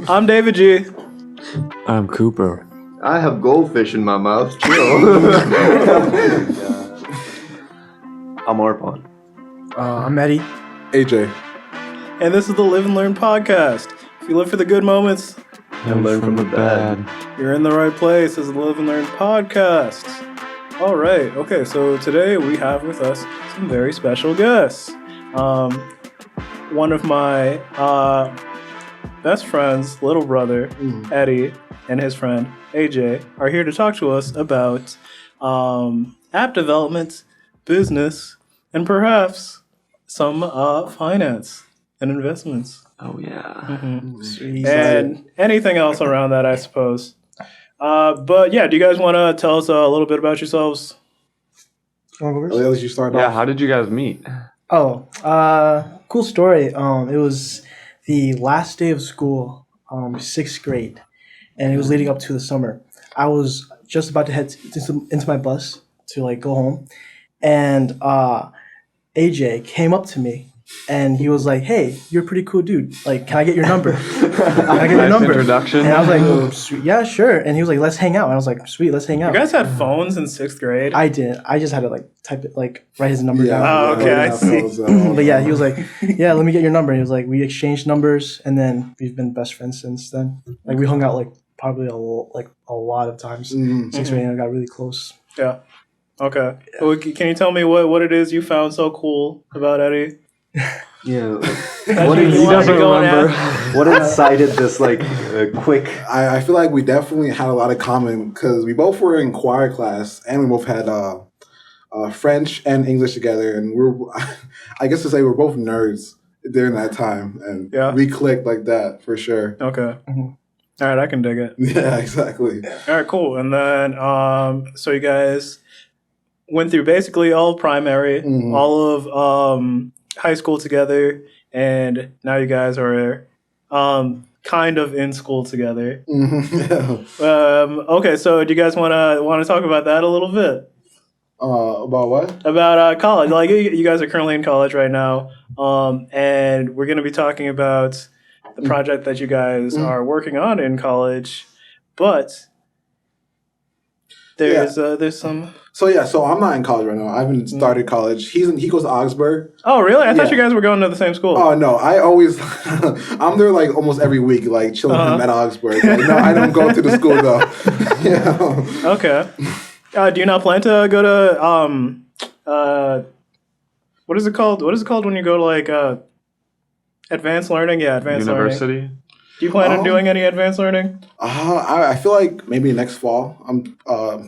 I'm David G. I'm Cooper. I have goldfish in my mouth. Chill. I'm Arpon. I'm Eddie. AJ. And this is the Live and Learn podcast. If you live for the good moments And learn from the bad. you're in the right place. This is the Live and Learn podcast. All right. Okay. So today we have with us some very special guests. One of my best friend's little brother, Eddie, and his friend, AJ, are here to talk to us about app development, business, and perhaps some finance and investments. Oh, yeah. And anything else around that, I suppose. But yeah, do you guys want to tell us a little bit about yourselves? Let you start Yeah, off. how did you guys meet? Oh, cool story. It was the last day of school, 6th grade, and it was leading up to the summer. I was just about to head into my bus to go home, and AJ came up to me. And he was like, "Hey, you're a pretty cool dude. Can I get your number? Can I get your Nice number?" introduction. And I was like, "Sweet, yeah, sure." And he was like, "Let's hang out." And I was like, "Sweet, let's hang You out." guys had phones in 6th grade? I didn't. I just had to type it, write his number down. Oh, okay, I see. But yeah, he was like, "Yeah, let me get your number." And he was like, we exchanged numbers, and then we've been best friends since then. We hung out probably a lot of times. 6th grade, and I got really close. Yeah. Okay. Well, can you tell me what it is you found so cool about Eddie? Yeah. What He doesn't remember At? what incited this quick. I feel like we definitely had a lot in common because we both were in choir class and we both had French and English together, and I guess to say we're both nerds during that time, and we clicked like that for sure. Okay. All right, I can dig it. Yeah, exactly. All right, cool. And then, so you guys went through basically all of primary, all of high school together, and now you guys are kind of in school together. Okay, so do you guys want to talk about that a little bit? About what? About college. You guys are currently in college right now, and we're going to be talking about the project that you guys are working on in college, but there's some. So I'm not in college right now. I haven't started college. He goes to Augsburg. Oh, really? I thought you guys were going to the same school. Oh no, I always I'm there almost every week, chilling with him at Augsburg. No, I don't go to the school though. Yeah. Okay. Do you not plan to go to what is it called? What is it called when you go to advanced learning? Yeah, advanced University? learning. Do you plan on doing any advanced learning? I feel like maybe next fall I'm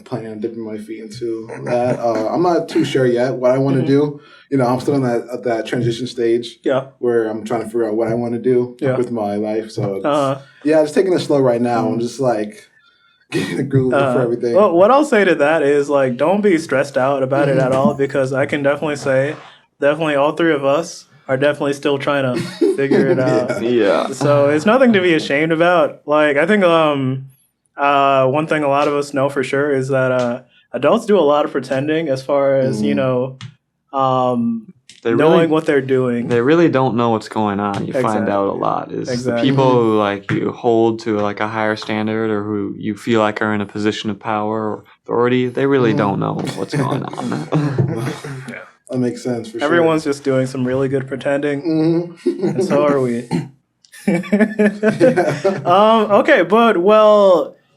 planning on dipping my feet into that. I'm not too sure yet what I want to do. I'm still in that transition stage. Yeah. Where I'm trying to figure out what I want to do with my life. So just taking it slow right now. I'm just getting the groove for everything. Well, what I'll say to that is don't be stressed out about it at all, because I can definitely say all three of us are definitely still trying to figure it out. Yeah. So it's nothing to be ashamed about. I think one thing a lot of us know for sure is that adults do a lot of pretending as far as, knowing what they're doing. They really don't know what's going on. You find out a lot. The people who you hold to a higher standard, or who you feel are in a position of power or authority, they really don't know what's going on. Yeah. That makes sense for sure. Everyone's just doing some really good pretending, and so are we. Okay, but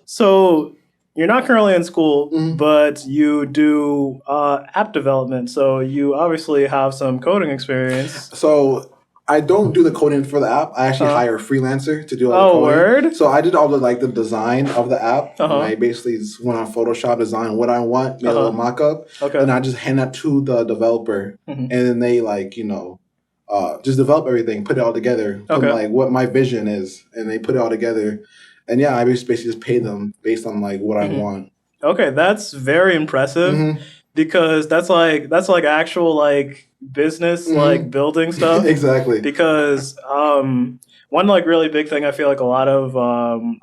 so you're not currently in school, but you do app development, so you obviously have some coding experience. So I don't do the coding for the app. I actually hire a freelancer to do all the coding. Word? So I did all the the design of the app. And I basically just went on Photoshop, design what I want, made a little mock-up, and I just hand that to the developer, and then they just develop everything, put it all together, put what my vision is, and they put it all together. And I basically just pay them based on what I want. Okay, that's very impressive, because that's actual business building stuff. Exactly. Because one really big thing I feel a lot of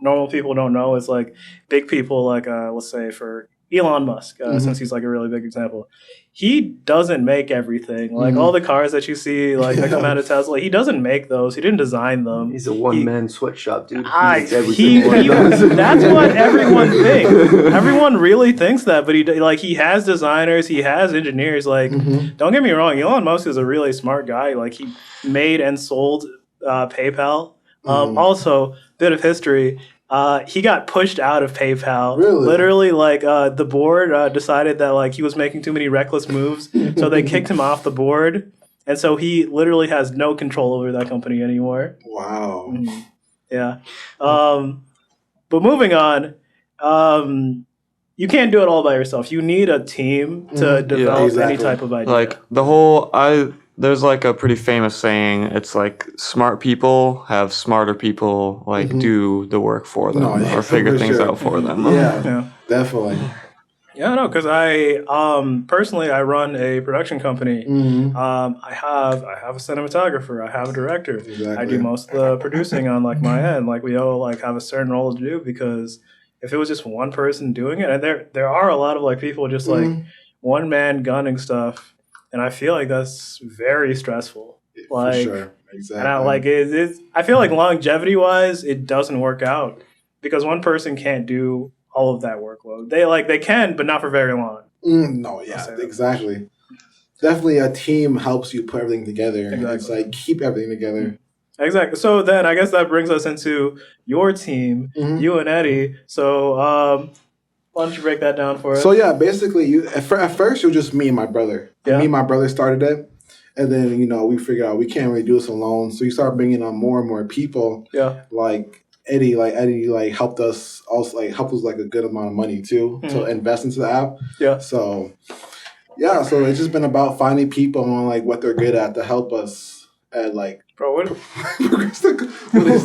normal people don't know is big people let's say for Elon Musk, since he's a really big example. he doesn't make everything. Like all the cars that you see, like that come out of Tesla, he doesn't make those. He didn't design them. He's a one-man sweatshop, dude. That's what everyone thinks. Everyone really thinks that, but he has designers, he has engineers. Like, don't get me wrong, Elon Musk is a really smart guy. Like, he made and sold PayPal. Also, bit of history. He got pushed out of PayPal. Really? Literally, like the board decided that like he was making too many reckless moves, so they kicked him off the board, and so he literally has no control over that company anymore. Wow. Yeah. But moving on, you can't do it all by yourself. You need a team to develop any type of idea. Like there's like a pretty famous saying. It's like smart people have smarter people do the work for them or figure things out for them. Yeah, definitely. Yeah, no, because I personally I run a production company. I have a cinematographer. I have a director. Exactly. I do most of the producing on like my end. Like we all like have a certain role to do because if it was just one person doing it, and there are a lot of like people just like one man gunning stuff. And I feel like that's very stressful. Like, for sure. Exactly. And I feel like longevity wise, it doesn't work out because one person can't do all of that workload. They can, but not for very long. Exactly. Definitely, a team helps you put everything together. Exactly. It's like keep everything together. Exactly. So then, I guess that brings us into your team, you and Eddie. So. Why don't you break that down for us? So yeah, basically, at first it was just me and my brother. Yeah. Me and my brother started it, and then we figured out we can't really do this alone. So you start bringing on more and more people. Yeah. Like Eddie helped us also like a good amount of money too to invest into the app. Yeah. So so it's just been about finding people and like what they're good at to help us at like. Bro, what is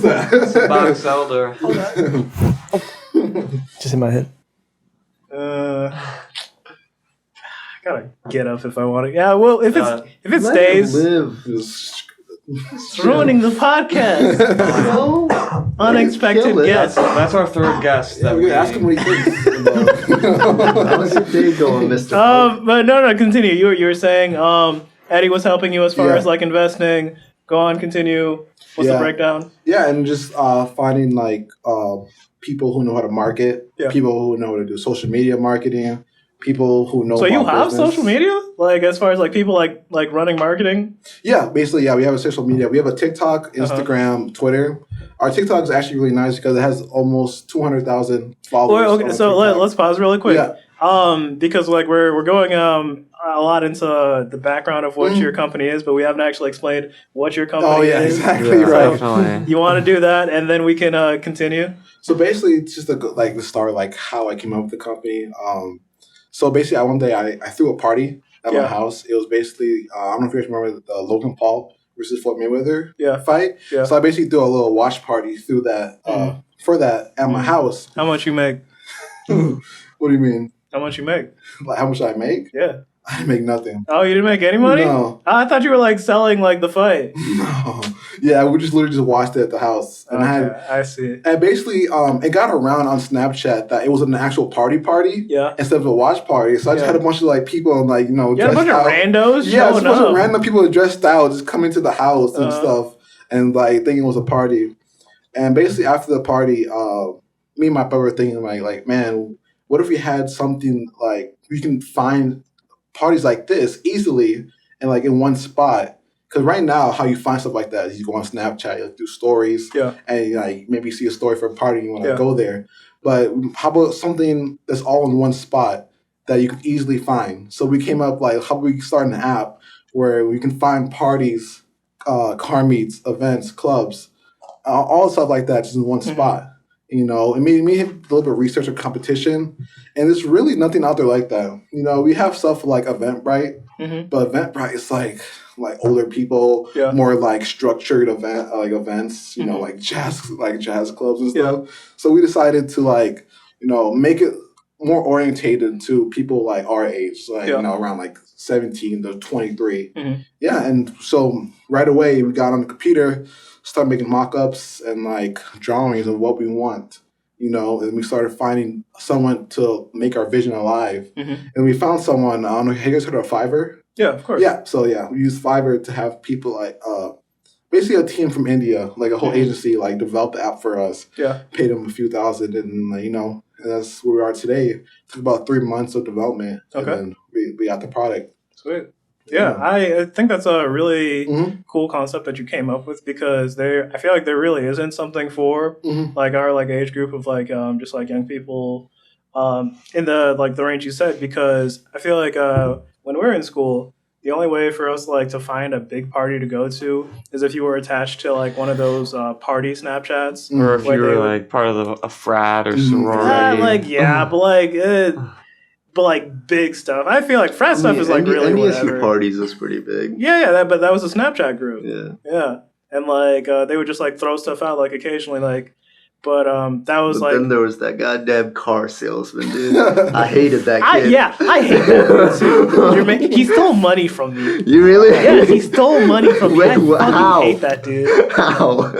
that? It's a box elder. Hold on. Just in my head. I gotta get up if I want to. Yeah, well, if it stays, it's ruining the podcast. Unexpected guest. That's our third guest. Yeah, we ask him what he thinks. How's your day going, Mr. But no, continue. You were saying Eddie was helping you as far as like investing. Go on, continue. What's the breakdown? Yeah, and just finding like people who know how to market, people who know how to do social media marketing, people who know. So you have business. Social media, like as far as like people like running marketing. Yeah, basically, we have a social media. We have a TikTok, Instagram, Twitter. Our TikTok is actually really nice because it has almost 200,000 followers. Well, okay, so let's pause really quick. Yeah. Because like we're going a lot into the background of what your company is, but we haven't actually explained what your company is. Oh yeah, exactly right. So you want to do that, and then we can continue. So basically, it's just the start, like how I came up with the company. So basically, one day I threw a party at my house. It was basically I don't know if you guys remember the Logan Paul versus Floyd Mayweather fight. Yeah. So I basically threw a little watch party through that for that at my house. How much you make? What do you mean? How much you make? Like how much I make? Yeah. I didn't make nothing. Oh, you didn't make any money? No. I thought you were like selling like the fight. No. Yeah, we just literally just watched it at the house. And I see. And basically, it got around on Snapchat that it was an actual party instead of a watch party. So I just had a bunch of like people and like, dressed out. A bunch of randos? Yeah, just a bunch of random people dressed out just coming to the house and stuff and like thinking it was a party. And basically after the party, me and my brother were thinking like, man, what if we had something like we can find parties like this easily and like in one spot? Because right now, how you find stuff like that is you go on Snapchat, you do stories, and like maybe you see a story for a party and you want to go there. But how about something that's all in one spot that you can easily find? So we came up like, how about we start an app where we can find parties, car meets, events, clubs, all stuff like that just in one spot. And me a little bit of research of competition, and there's really nothing out there like that. We have stuff like Eventbrite, but Eventbrite is like older people, more like structured events, like jazz clubs and stuff. So we decided to make it more orientated to people like our age, around like 17 to 23. Yeah, and so right away we got on the computer, start making mock-ups and like drawings of what we want. and we started finding someone to make our vision alive. And we found someone, I don't know, have you guys heard of Fiverr? Yeah, of course. Yeah, so we use Fiverr to have people like, basically a team from India, like a whole agency, like develop the app for us. Yeah. Paid them a few thousand, and and that's where we are today. It took about 3 months of development, and then we got the product. Sweet. Yeah, I think that's a really cool concept that you came up with, because I feel like there really isn't something for like our like age group of like just like young people in the range you said, because I feel like when we were in school, the only way for us like to find a big party to go to is if you were attached to like one of those party Snapchats, or if you were like part of a frat or sorority. But like big stuff. I feel like frat stuff is like really whatever. Parties was pretty big. Yeah, but that was a Snapchat group. Yeah. And like they would just like throw stuff out like occasionally, like. But that was like. Then there was that goddamn car salesman, dude. I hated that kid. I hate that dude too. He stole money from me. You really? Yeah, he stole money from me. How? I hate that dude. How?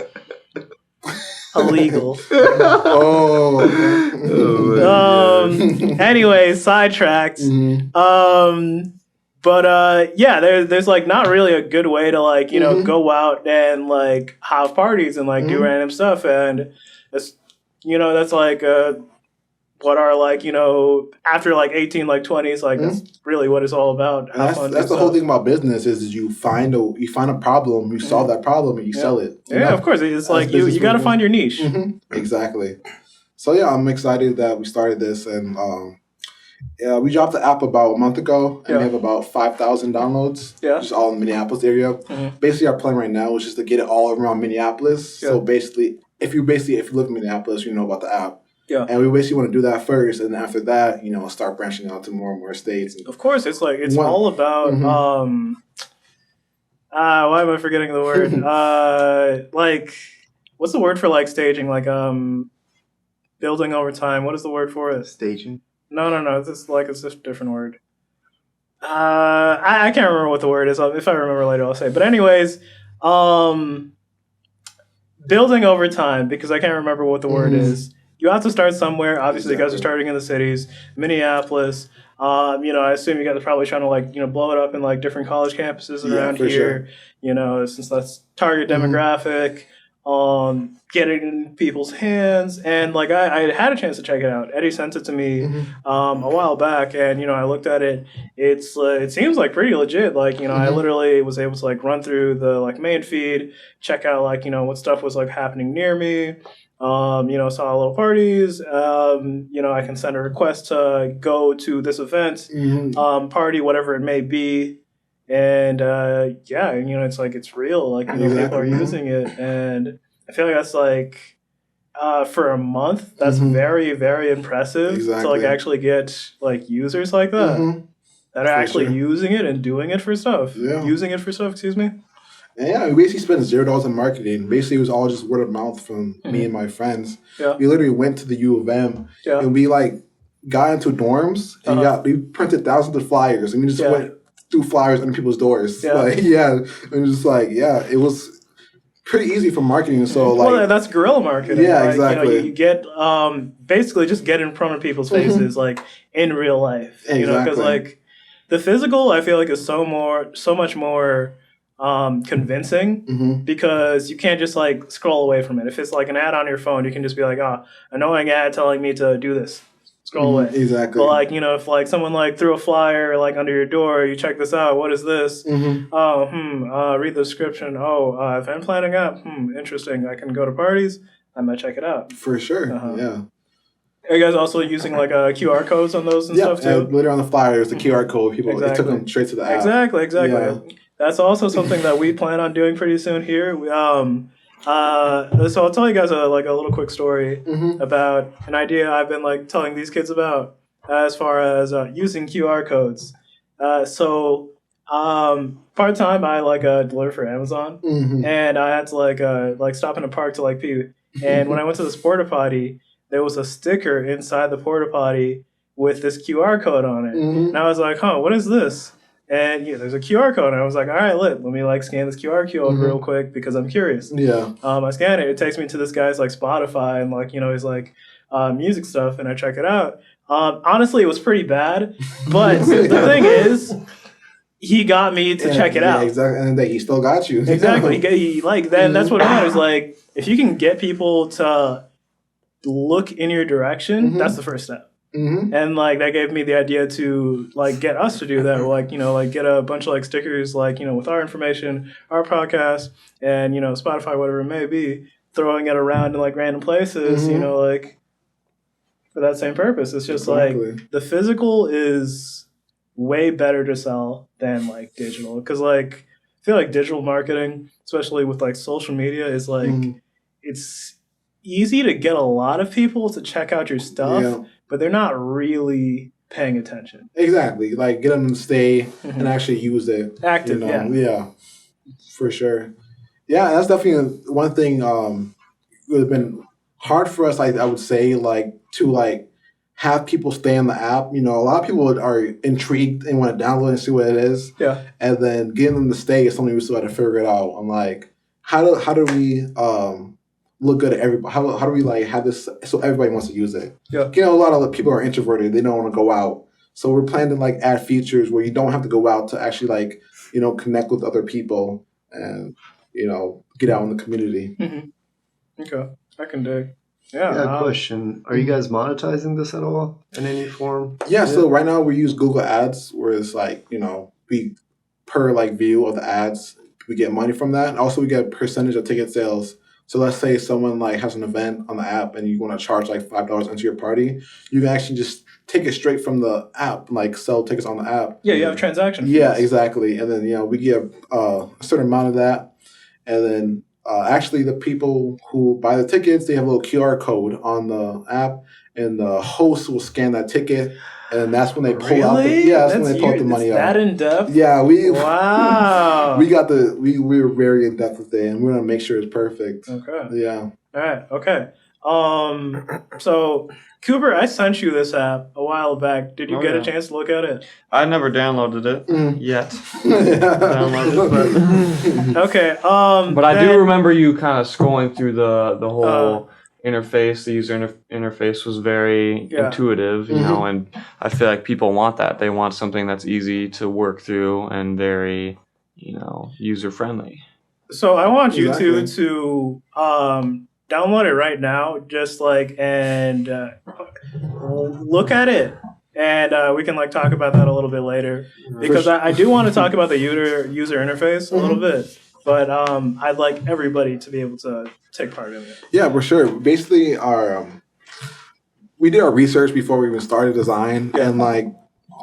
Illegal. Anyway, sidetracked. But there's like not really a good way to like go out and like have parties and like do random stuff, and it's that's like what are like after like 18 like 20s, like that's really what it's all about. That's the whole thing about business is you find a problem, you solve that problem, and you sell it. Of course, it's like you got to find your niche. Exactly. So I'm excited that we started this, and we dropped the app about a month ago, and we have about 5,000 downloads. Just all in the Minneapolis area. Basically, our plan right now is just to get it all around Minneapolis. So basically, if you live in Minneapolis, you know about the app. Yeah. And we basically want to do that first, and after that, start branching out to more and more states. And of course, it's like all about why am I forgetting the word? Like, what's the word for like staging? Like building over time. What is the word for it? Staging? No. It's a different word. I can't remember what the word is. If I remember later, I'll say. But anyways, building over time, because I can't remember what the word is. You have to start somewhere. Obviously, you guys are starting in the cities, Minneapolis. I assume you guys are probably trying to like blow it up in like different college campuses around here. Sure. Since that's target demographic. Get it in people's hands, and like I had a chance to check it out. Eddie sent it to me a while back, and I looked at it. It seems like pretty legit. Like I literally was able to like run through the like main feed, check out like what stuff was like happening near me. Saw little parties. I can send a request to go to this event, party, whatever it may be. And it's like it's real. Like people are using it, and I feel like that's like for a month. That's very, very impressive to like actually get like users like that that are actually using it and doing it for stuff. Yeah. Using it for stuff. Excuse me. And we basically spent $0 on marketing. Basically, it was all just word of mouth from me and my friends. Yeah. We literally went to the U of M and we like got into dorms and we printed thousands of flyers and we just went through flyers under people's doors. Yeah. And just like, it was pretty easy for marketing. So like, that's guerrilla marketing. Yeah, like, exactly. You get basically just get in front of people's faces like in real life. Exactly. Because like the physical, I feel like is so much more convincing because you can't just like scroll away from it. If it's like an ad on your phone, you can just be like, annoying ad telling me to do this. Scroll away. Exactly. But like, if like someone like threw a flyer like under your door, you check this out. What is this? Read the description. Event planning app. Interesting. I can go to parties. I might check it out. For sure. Yeah. Are you guys also using like QR codes on those and stuff too? Yeah, later on the flyer, there's the QR code. People it took them straight to the app. Exactly. Yeah. That's also something that we plan on doing pretty soon here. So I'll tell you guys a little quick story about an idea I've been like telling these kids about as far as using QR codes. Part-time I deliver for Amazon, and I had to like stop in a park to like pee. And when I went to this porta potty, there was a sticker inside the porta potty with this QR code on it. And I was like, what is this? And there's a QR code. And I was like, all right, let me like scan this QR code real quick because I'm curious. Yeah. I scan it. It takes me to this guy's like Spotify and like, he's like, music stuff, and I check it out. Honestly, it was pretty bad, but the thing is, he got me to check it out. Exactly, and he still got you. Exactly. Then that's what matters. Like, if you can get people to look in your direction, that's the first step. Mm-hmm. And like that gave me the idea to like get us to do that, or like like get a bunch of like stickers, like with our information, our podcast, and Spotify, whatever it may be, throwing it around in like random places, like for that same purpose. It's just like the physical is way better to sell than like digital, because like I feel like digital marketing, especially with like social media, is like it's easy to get a lot of people to check out your stuff, but they're not really paying attention. Exactly. Like get them to stay and actually use it. Active, Yeah, for sure. Yeah, that's definitely one thing would have been hard for us, I would say, like to like have people stay in the app. A lot of people are intrigued and want to download and see what it is. Yeah. And then getting them to stay is something we still have to figure it out. I'm like, how do we look good at everybody? How do we like have this so everybody wants to use it? Yeah. A lot of people are introverted. They don't want to go out. So we're planning to like add features where you don't have to go out to actually like, connect with other people and, get out in the community. Mm-hmm. Okay. I can dig. Yeah, question. Are you guys monetizing this at all in any form? Yeah, so right now we use Google Ads, where it's like, we per like view of the ads, we get money from that. And also we get a percentage of ticket sales. So let's say someone like has an event on the app and you want to charge like $5 into your party, you can actually just take it straight from the app, like sell tickets on the app. Yeah, you have a transaction. Yeah, exactly. And then, we get a certain amount of that. And then actually the people who buy the tickets, they have a little QR code on the app, and the host will scan that ticket, and that's when they pull out the money out. That in depth? Yeah, wow. we were very in depth with it, and we're gonna make sure it's perfect. Okay. Yeah. All right. Okay. So Cooper, I sent you this app a while back. Did you get a chance to look at it? I never downloaded it yet. Okay. But I do remember you kind of scrolling through the whole interface. The user interface was very intuitive, you know, and I feel like people want that. They want something that's easy to work through and very, user friendly. So I want you two to download it right now, just and look at it, and we can talk about that a little bit later, because I do want to talk about the user interface a little bit, but I'd like everybody to be able to take part in it. Yeah, for sure. Basically, we did our research before we even started design, and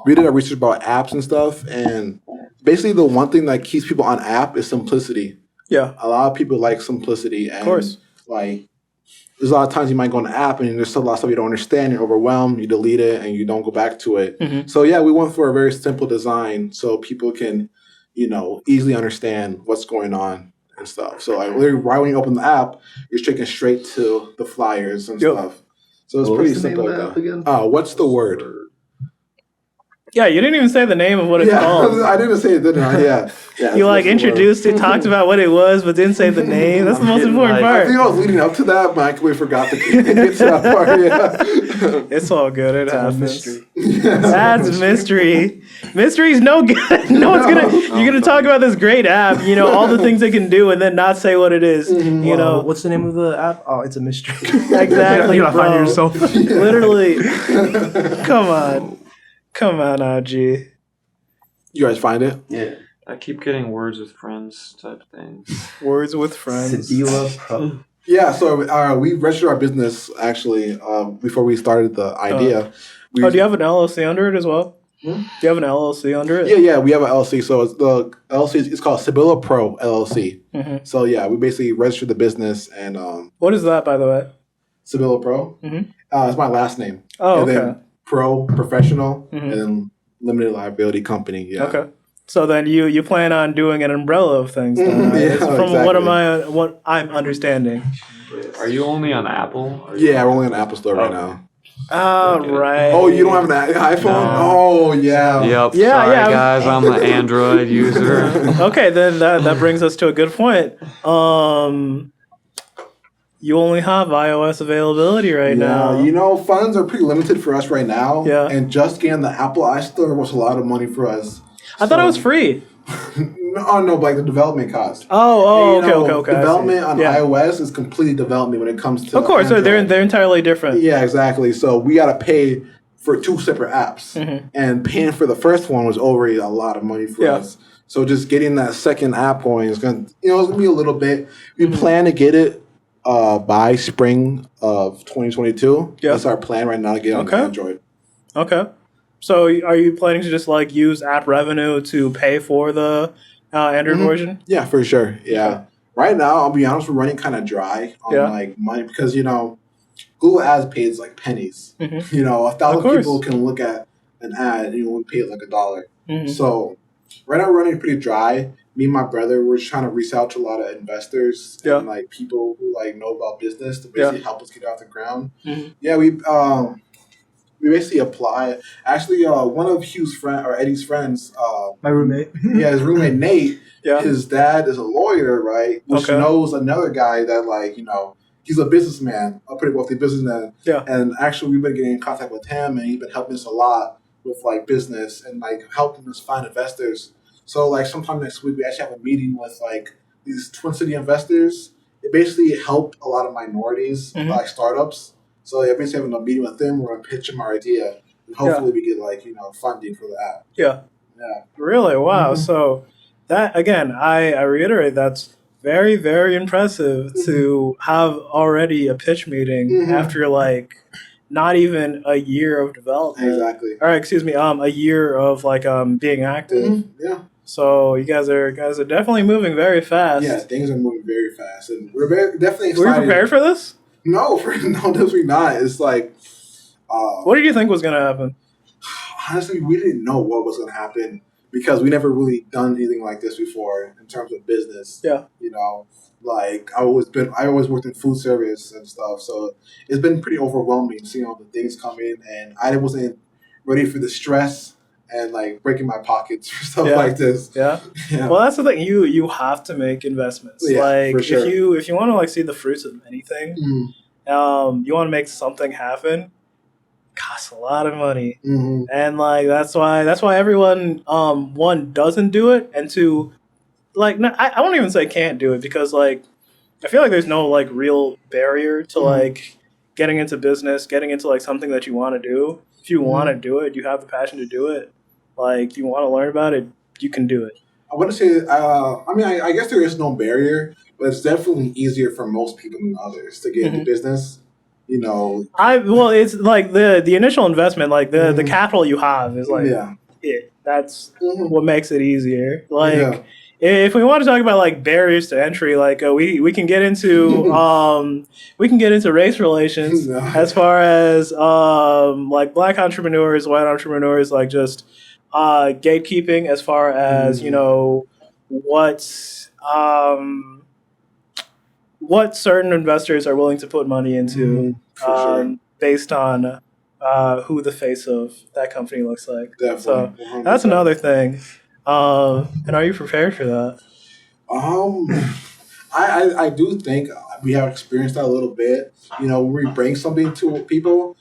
we did our research about apps and stuff, and basically the one thing that keeps people on app is simplicity. Yeah, a lot of people like simplicity, and of course. There's a lot of times you might go on an app and there's still a lot of stuff you don't understand, you're overwhelmed, you delete it, and you don't go back to it. Mm-hmm. So we went for a very simple design so people can, easily understand what's going on and stuff. So literally right when you open the app, you're taken straight to the flyers and stuff. So it's pretty simple like that. What's the word? Yeah, you didn't even say the name of what it's called. I didn't say it, didn't I? Yeah. You introduced it, talked about what it was, but didn't say the name. That's the most important part. I think I was leading up to that, but I completely forgot to get to that part. Yeah. It's all good. It happens. Mystery. That's mystery. Mystery's no good. You're gonna talk about this great app, all the things it can do, and then not say what it is. Mm-hmm. What's the name of the app? Oh, it's a mystery. Exactly. You gotta find it yourself. Literally. Come on, OG. You guys find it? Yeah. I keep getting words with friends type things. Words with friends. Pro. Yeah, so we registered our business actually before we started the idea. Do you have an LLC under it as well? Do you have an LLC under it? Yeah, we have an LLC. So it's the LLC is called Sibylla Pro LLC. Mm-hmm. So we basically registered the business and. What is that, by the way? Sibylla Pro. Mm-hmm. It's my last name. Oh, okay. Then Pro, professional, and then limited liability company. Yeah. Okay. So then you plan on doing an umbrella of things. Then, right? Yeah, from exactly. what I'm understanding. Are you only on Apple? Yeah, we're only on Apple Store right now. Right. Oh, you don't have an iPhone? No. Oh, yeah. Yep. Yeah, sorry, guys. I'm an Android user. Okay, then that brings us to a good point. you only have iOS availability right now. You know, funds are pretty limited for us right now. Yeah. And just getting the Apple iStore was a lot of money for us. I thought it was free. No, but like the development cost. Okay. Development on iOS is completely development when it comes to. Of course, so they're entirely different. Yeah, exactly. So we got to pay for 2 separate apps, and paying for the first one was already a lot of money for us. So just getting that second app going is gonna, it's gonna be a little bit. We plan to get it by spring of 2022. Yeah. That's our plan right now to get on Android. Okay. So are you planning to just like use app revenue to pay for the Android version? Yeah, for sure. Yeah. Okay. Right now, I'll be honest, we're running kind of dry on like money because Google Ads pays like pennies. 1,000 people can look at an ad and you only pay like $1. So right now we're running pretty dry. Me and my brother, we're just trying to reach out to a lot of investors and like people who like know about business to basically help us get off the ground. Yeah, we basically apply. Actually, one of Hugh's friend or Eddie's friends, my roommate. His roommate Nate. His dad is a lawyer, right? Which knows another guy that like he's a businessman, a pretty wealthy businessman. Yeah. And actually, we've been getting in contact with him, and he's been helping us a lot with like business and like helping us find investors. So like sometime next week, we actually have a meeting with like these Twin City investors. It basically helped a lot of minorities, like startups. So yeah, basically having a meeting with them, we're gonna pitch them our idea, and hopefully we get like funding for the app. Yeah. Really? Wow. So that again, I reiterate, that's very, very impressive to have already a pitch meeting after like not even a year of development. Exactly. All right, excuse me, a year of like being active. Yeah. So you guys are definitely moving very fast. Yeah, things are moving very fast, and we're definitely excited. Were you prepared for this? No, definitely not. It's like, what did you think was going to happen? Honestly, we didn't know what was going to happen because we never really done anything like this before in terms of business. Yeah. Like I always worked in food service and stuff, so it's been pretty overwhelming seeing all the things come in, and I wasn't ready for the stress and like breaking my pockets for stuff like this. Yeah. Well, that's the thing. You have to make investments. Yeah, like for sure. if you want to like see the fruits of anything, you want to make something happen. It costs a lot of money, and like that's why everyone one doesn't do it, and two, like I won't even say can't do it because like I feel like there's no like real barrier to like getting into business, getting into like something that you want to do. If you want to do it, you have the passion to do it. Like, you want to learn about it, you can do it. I want to say, I guess there is no barrier, but it's definitely easier for most people than others to get into business. It's like the initial investment, like the capital you have is like it. That's what makes it easier. Like, if we want to talk about like barriers to entry, like we can get into race relations as far as like black entrepreneurs, white entrepreneurs, like just gatekeeping as far as what certain investors are willing to put money into based on who the face of that company looks like. Definitely. So 100%. That's another thing. And are you prepared for that? I do think we have experienced that a little bit. When we bring something to people,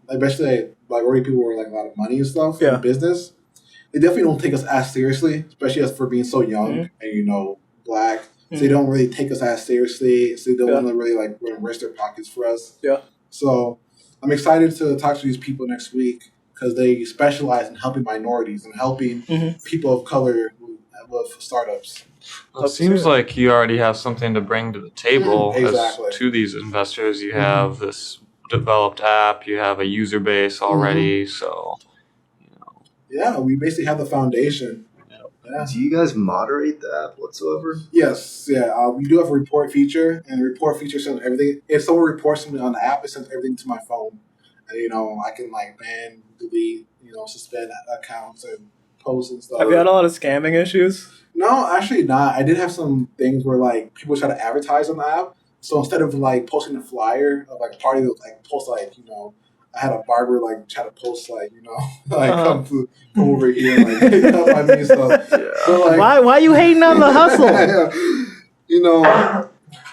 especially like already people with like a lot of money and stuff in business, they definitely don't take us as seriously, especially as for being so young and black. So they don't really take us as seriously. So they don't want to really like risk their pockets for us. Yeah. So I'm excited to talk to these people next week because they specialize in helping minorities and helping people of color with startups. Well, it seems like you already have something to bring to the table to these investors. You have this developed app, you have a user base already, so yeah, we basically have the foundation. Yeah. Do you guys moderate the app whatsoever? Yes, we do have a report feature, and the report feature sends everything. If someone reports something on the app, it sends everything to my phone, and I can like ban, delete, suspend accounts and posts and stuff. Have you had a lot of scamming issues? No, actually not. I did have some things where like people try to advertise on the app. So instead of like posting a flyer of like a party, like post like I had a barber like try to post like like come over here like help my me stuff. So, like, why you hating on the hustle?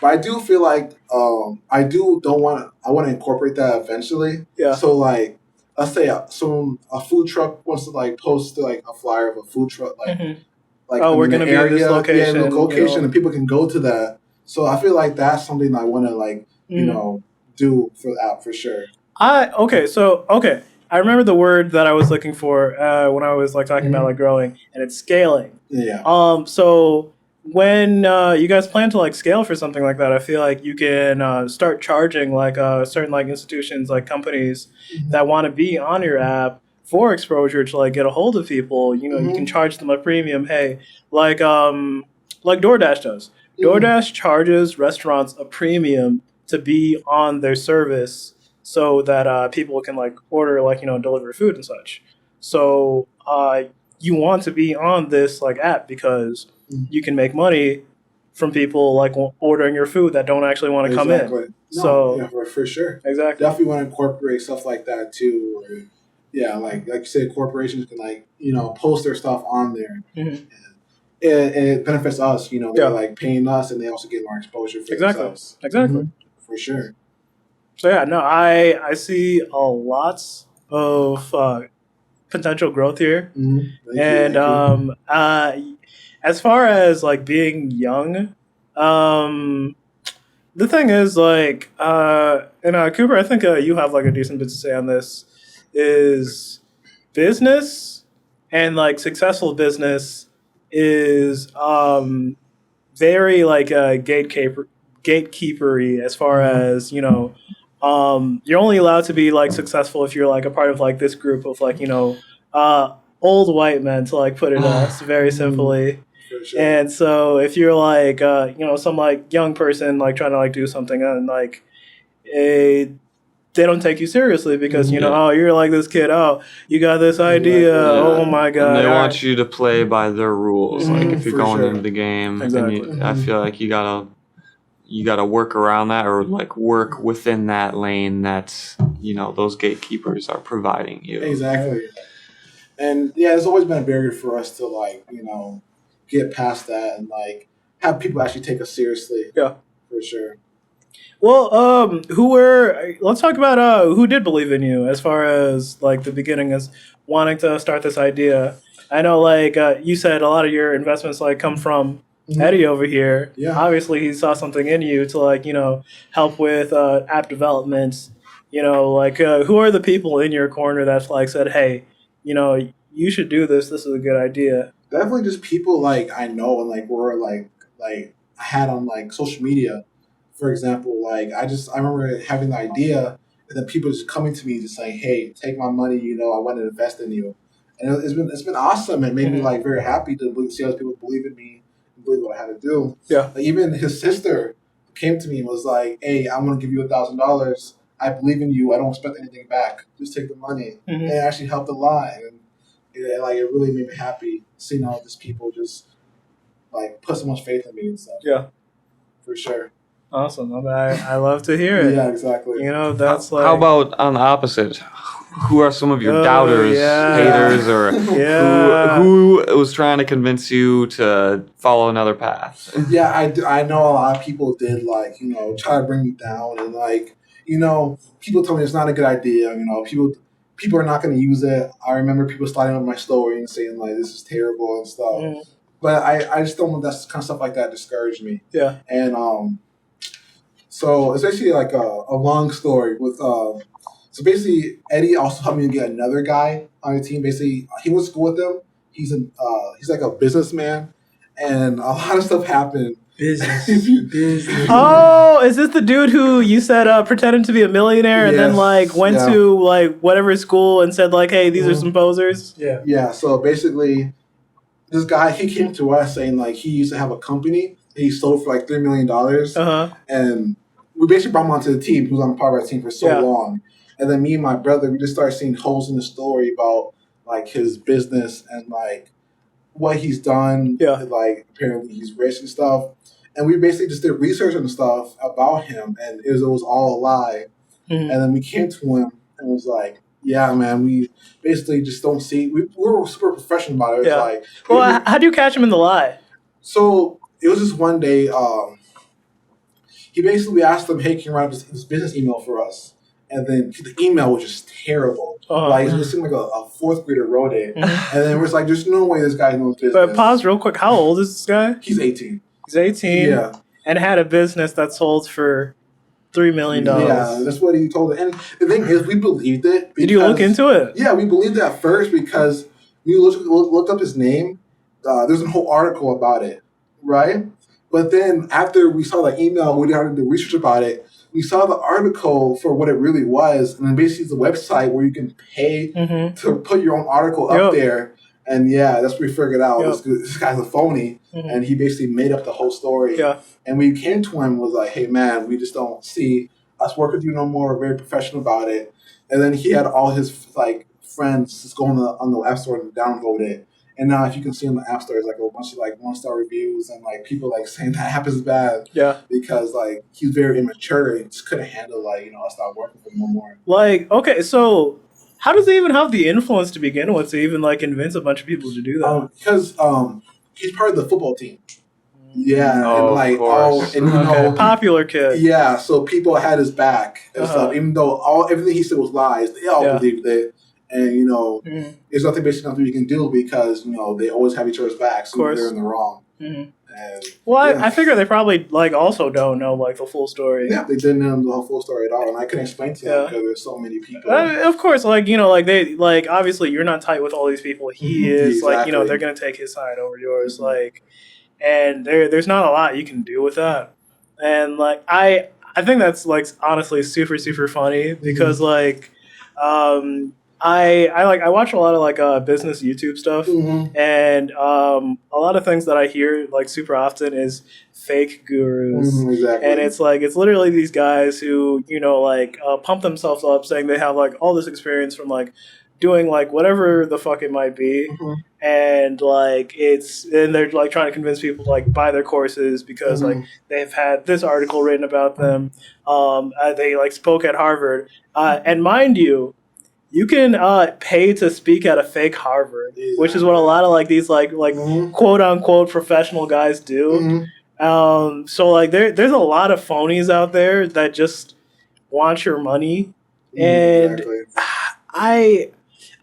But I do feel like I want to incorporate that eventually. Yeah. So like, let's say a food truck wants to like post like a flyer of a food truck like we're gonna be in this location, and people can go to that. So I feel like that's something I want to like do for the app for sure. Okay. I remember the word that I was looking for when I was like talking about like growing, and it's scaling. Yeah. So when you guys plan to like scale for something like that, I feel like you can start charging like certain like institutions, like companies that want to be on your app for exposure to like get a hold of people. You know, you can charge them a premium. Hey, like DoorDash does. DoorDash charges restaurants a premium to be on their service, so that people can like order like deliver food and such. So you want to be on this like app because you can make money from people like ordering your food that don't actually want to come in. No, so for sure, exactly. Definitely want to incorporate stuff like that too. Or, yeah, like you said, corporations can like post their stuff on there. And it benefits us. They're like paying us, and they also get more exposure for themselves. Exactly. For sure. So yeah, no, I see a lots of potential growth here, Thank you. As far as like being young, the thing is like, Cooper, I think you have like a decent bit to say on this. Is business and like successful business is very like gatekeepery as far as you're only allowed to be like successful if you're like a part of like this group of like old white men, to like put it very simply. Sure. And so if you're like some like young person like trying to like do something, and like they don't take you seriously because oh, you're like this kid, oh, you got this idea, oh my god, and they want you to play by their rules. Like if you're going into the game, exactly. I feel like you gotta work around that, or like work within that lane that those gatekeepers are providing you. Exactly. And yeah, it's always been a barrier for us to like get past that and like have people actually take us seriously. Yeah, for sure. Well, let's talk about who did believe in you as far as like the beginning as wanting to start this idea. I know like you said a lot of your investments like come from Eddie over here. Yeah. Obviously he saw something in you to like, help with app development. Like who are the people in your corner that's like said, hey, you should do this. This is a good idea. Definitely just people like I know and like were like I had on like social media. For example, like I remember having the idea, and then people just coming to me just saying, "Hey, take my money. I want to invest in you," and it's been awesome. It made me like very happy to see other people believe in me and believe what I had to do. Yeah. Like, even his sister came to me and was like, "Hey, I'm gonna give you $1,000. I believe in you. I don't expect anything back. Just take the money." And it actually helped a lot, and it really made me happy seeing all these people just like put so much faith in me and stuff. Yeah, for sure. Awesome. I love to hear it. Yeah, exactly. That's like. How about on the opposite? Who are some of your doubters, haters, or who was trying to convince you to follow another path? Yeah, I know a lot of people did like try to bring me down, and like people told me it's not a good idea. People are not going to use it. I remember people sliding on my story and saying like this is terrible and stuff. But I just don't want that kind of stuff like that discourage me. Yeah. And so it's actually like a long story with so basically Eddie also helped me get another guy on the team. Basically he went to school with them. He's like a businessman, and a lot of stuff happened. Business. Oh, is this the dude who you said pretended to be a millionaire and then like went to like whatever school and said like, hey, these are some posers? Yeah. Yeah. So basically, this guy, he came to us saying like he used to have a company. He sold for like $3 million. And we basically brought him onto the team. He was on part of our team for so long. And then me and my brother, we just started seeing holes in the story about like his business and like what he's done. Yeah. And, like apparently he's rich and stuff. And we basically just did research and stuff about him, and it was all a lie. And then we came to him and was like, yeah, man, we basically just don't see. We were super professional about it. It was like, well, how do you catch him in the lie? So it was just one day. he basically asked them, "Hey, can you write this business email for us?" And then the email was just terrible. Like it seemed like a fourth grader wrote it, and then it was like, "There's no way this guy knows business." But pause real quick. How old is this guy? He's 18. He's 18. Yeah, and had a business that sold for $3 million. Yeah, that's what he told it. And the thing is, we believed it. Did you look into it? Yeah, we believed it at first because we looked up his name. There's a whole article about it, right? But then after we saw the email, we started to do research about it. We saw the article for what it really was, and then basically it's a website where you can pay to put your own article up there. And yeah, that's what we figured out. This guy's a phony, and he basically made up the whole story. Yeah. And we came to him was like, "Hey man, we just don't see us work with you no more. We're very professional about it." And then he had all his like friends just go on the App Store and download it. And now, if you can see on the App Store, it's like a bunch of like 1-star reviews and like people like saying that app is bad. Yeah. Because like he's very immature and just couldn't handle like us not working with him no more. Like, okay, so how does he even have the influence to begin with to even like convince a bunch of people to do that? Because he's part of the football team. Yeah, and like popular kid. Yeah, so people had his back and stuff. Even though everything he said was lies, they all believed it. And there's nothing basically nothing you can do because they always have each other's backs, so they're in the wrong. And, I figure they probably like also don't know like the full story. Yeah, they didn't know the whole full story at all, and I couldn't explain to them because there's so many people. Of course, like they like obviously you're not tight with all these people. He is like they're gonna take his side over yours, like, and there's not a lot you can do with that. And like I think that's like honestly super super funny because like I watch a lot of like business YouTube stuff, and a lot of things that I hear like super often is fake gurus, and it's literally these guys who pump themselves up saying they have like all this experience from like doing like whatever the fuck it might be, and they're like trying to convince people to like buy their courses because like they've had this article written about them, they like spoke at Harvard, and mind you. You can pay to speak at a fake Harvard, which is what a lot of like these like quote unquote professional guys do. So like there's a lot of phonies out there that just want your money, and I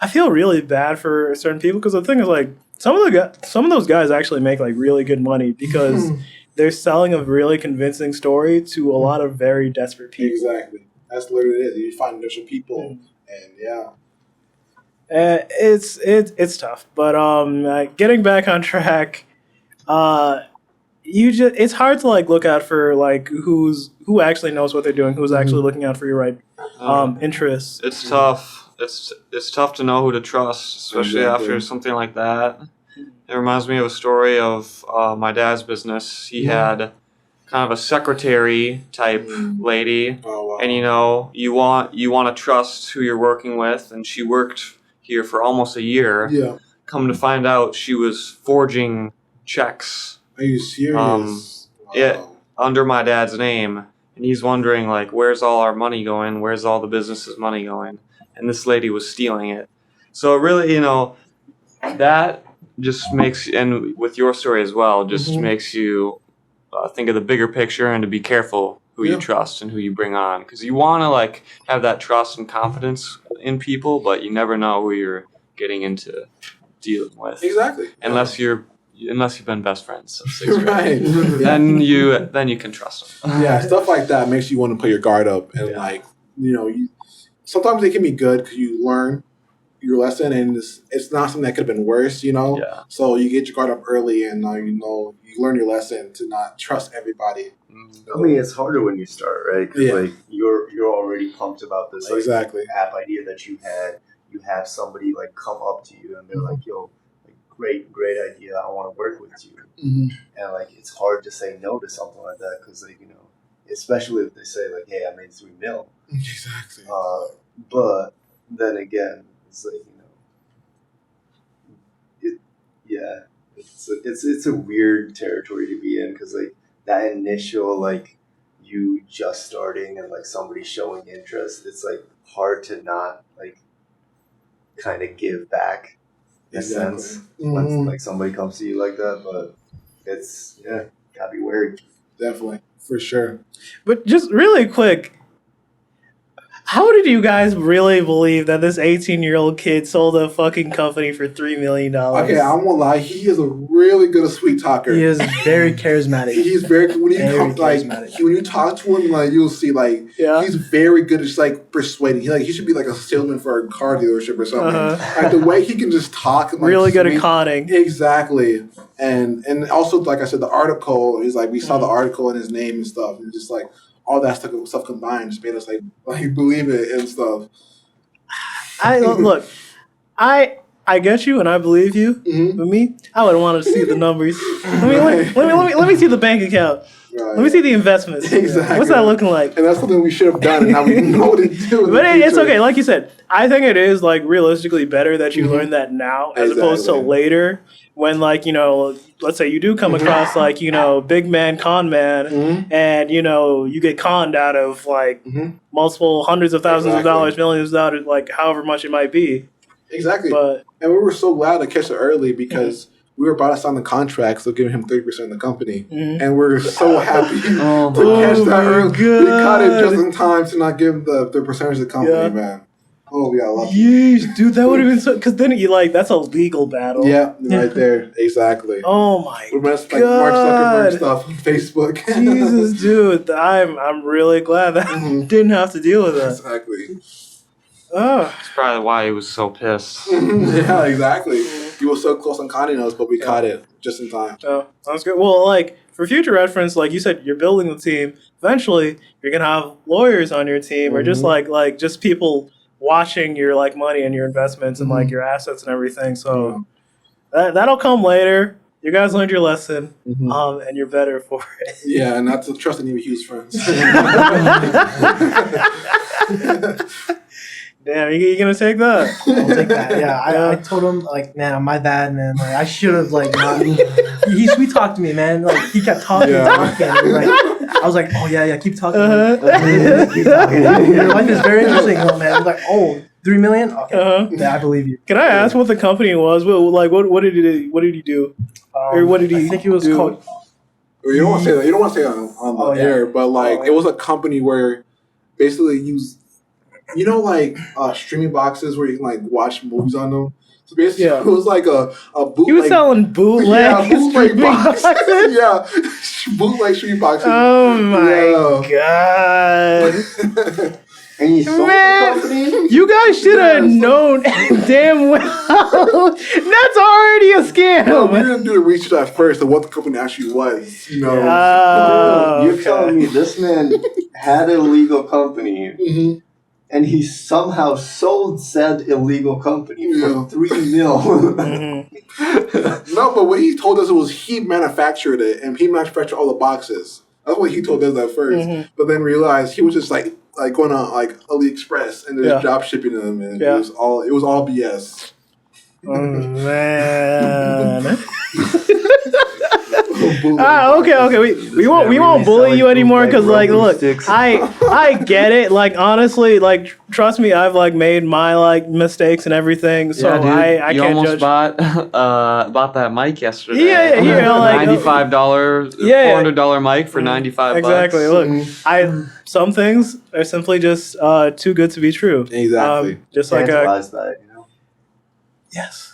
feel really bad for certain people because the thing is like some of those guys actually make like really good money because they're selling a really convincing story to a lot of very desperate people. Exactly, that's literally it. You find different people. And it's tough, but getting back on track, it's hard to like look out for like who actually knows what they're doing, who's actually looking out for your right interests. It's tough. It's tough to know who to trust, especially after something like that. It reminds me of a story of my dad's business. He had kind of a secretary type lady, and you want to trust who you're working with, and she worked here for almost a year. Yeah. Come to find out, she was forging checks. Are you serious? Under my dad's name, and he's wondering like, where's all our money going? Where's all the business's money going? And this lady was stealing it. So really, that just makes, and with your story as well, just makes you think of the bigger picture and to be careful who you trust and who you bring on, because you want to like have that trust and confidence in people, but you never know who you're getting into dealing with. Exactly. Unless you've been best friends since 6th grade. Then you can trust them. Yeah, stuff like that makes you want to put your guard up, and like sometimes they can be good because you learn your lesson, and it's not something that could have been worse, Yeah. So you get your guard up early, and you learn your lesson to not trust everybody. I mean, it's harder when you start, right? Because like you're already pumped about this app idea that you had. You have somebody like come up to you and they're like, "Yo, like, great idea. I want to work with you." And like it's hard to say no to something like that because like especially if they say like, "Hey, I made $3 million." Exactly. But then again. It's like it's a weird territory to be in because like that initial like you just starting and like somebody showing interest, it's like hard to not like kind of give back in a sense when like somebody comes to you like that, but it's gotta be wary. Definitely. For sure. But just really quick, how did you guys really believe that this 18-year-old kid sold a fucking company for $3 million? Okay, I won't lie. He is a really good sweet talker. He is very charismatic. He's when you talk to him, like you'll see, like he's very good at just like persuading. He should be like a salesman for a car dealership or something. Like the way he can just talk, and, like, really good at conning. Exactly, and also like I said, the article is like we saw the article and his name and stuff, and just like. All that stuff combined just made us like believe it and stuff. I get you and I believe you. Mm-hmm. But me, I would want to see the numbers. Let me see the bank account. Right. Let me see the investments. Exactly. What's that looking like? And that's something we should have done, and now we know what to do. But it's okay. Like you said, I think it is like realistically better that you learn that now as opposed to later. When, like, you know, let's say you do come across, like, you know, big man, con man, and, you know, you get conned out of, like, multiple hundreds of thousands of dollars, millions of dollars, like, however much it might be. Exactly. And we were so glad to catch it early because we were about to sign the contract, so giving him 30% of the company. And we're so happy to catch that early. We caught it just in time to not give the percentage of the company, man. Oh, we got lucky. Yeesh, dude, that would have been so... Because then that's a legal battle. Yeah, right there. Exactly. Oh, my God. Like Mark Zuckerberg stuff on Facebook. Jesus, dude. I'm really glad that I didn't have to deal with that. Exactly. Oh. That's probably why he was so pissed. Yeah, exactly. He was so close on conning us, but we caught it just in time. Oh, sounds good. Well, like, for future reference, like you said, you're building the team. Eventually, you're going to have lawyers on your team or just, like just people... watching your like money and your investments and like your assets and everything. So that'll come later. You guys learned your lesson, and you're better for it. Yeah, and not to trust any of Hugh's friends. Damn, you gonna take that? I'll take that. Yeah, I told him like, man, my bad, man. Like, I should have like not. He sweet talked to me, man. Like he kept talking. Like, I was like, oh yeah, keep talking. Keep talking. Your life is very interesting, man. I was like, oh, $3 million? Okay, yeah, I believe you. Can I ask what the company was? What did he do? Or what did he? I think it was called. You don't want to say that. You don't want to say that on the air, but like it was a company where basically you know, like streaming boxes where you can like watch movies on them. So basically, it was like a bootleg. He was selling bootleg bootleg boxes. Bootleg streaming boxes. Oh my God! And you sold the company? You guys should have known damn well. That's already a scam. No, we didn't do the research at first of what the company actually was. You know, you're telling me this man had a legal company. And he somehow sold said illegal company for $3 million. No, but what he told us was he manufactured it, and he manufactured all the boxes. That's what he told us at first. But then realized he was just like going on like AliExpress and just drop shipping them, and it was all BS. Oh man. Okay. We won't bully you anymore because like look, I get it. Like honestly, like trust me, I've like made my like mistakes and everything. So I can't almost judge. bought that mic yesterday. Yeah. Like $95, $400 mic for $95. Exactly. Look, some things are simply just too good to be true. Exactly. Just like that, you know. Yes.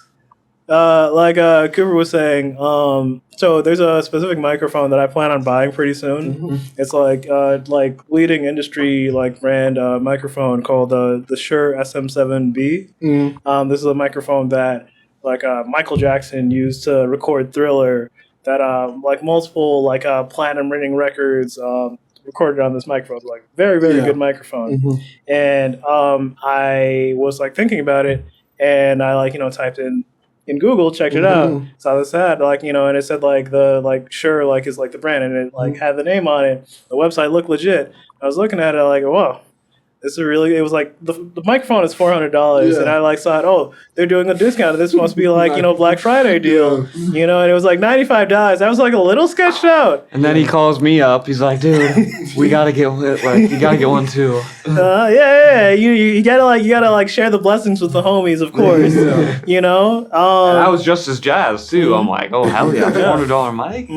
Like Cooper was saying, so there's a specific microphone that I plan on buying pretty soon. It's like leading industry like brand microphone called the Shure SM7B. This is a microphone that like Michael Jackson used to record Thriller. That like multiple like platinum ring records recorded on this microphone. Like very good microphone. And I was like thinking about it, and I like typed in Google, checked it out, saw this ad, like, and it said like the like Shure like is like the brand, and it like had the name on it. The website looked legit. I was looking at it like, whoa, this is really. It was like the microphone is $400, and I like saw it. Oh, they're doing a discount. This must be like Black Friday deal, and it was like $95. I was like a little sketched out. And then he calls me up. He's like, dude, we gotta get you gotta get one too. Yeah. You gotta share the blessings with the homies, of course. And I was just as jazzed too. I'm like, oh hell yeah, $400 mic.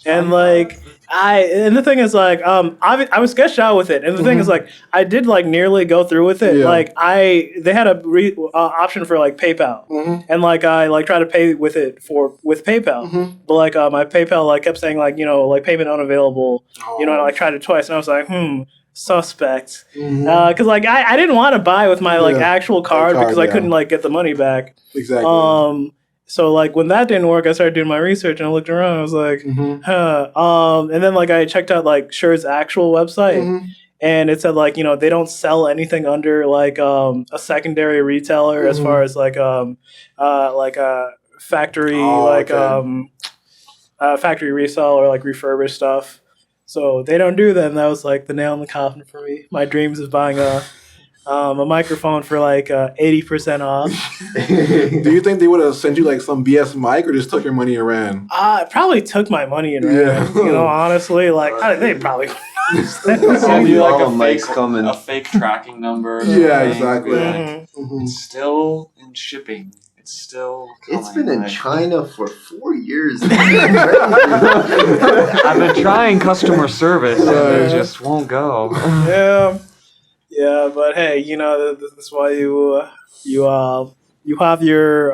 And like And the thing is, like, I was sketched out with it, and the thing is, like, I did like nearly go through with it. Yeah. Like, they had a option for like PayPal, and like I like tried to pay with PayPal, but like my PayPal like kept saying like like payment unavailable, and I like tried it twice, and I was like suspect, because like I didn't want to buy with my like actual card because I couldn't like get the money back. Exactly. So like when that didn't work, I started doing my research and I looked around. I was like, and then like I checked out like Sure's actual website, and it said like they don't sell anything under like a secondary retailer as far as like a factory factory resale or like refurbished stuff. So they don't do that, and that was like the nail in the coffin for me. My dreams of buying a microphone for like 80% off. Do you think they would have sent you like some BS mic or just took your money and ran? Probably took my money and ran. Honestly, like they probably send you like a fake tracking number. Yeah, exactly. It's still in shipping. It's still coming. It's been in China for 4 years. I've been trying customer service and it just won't go. Yeah, but hey, this is why you have your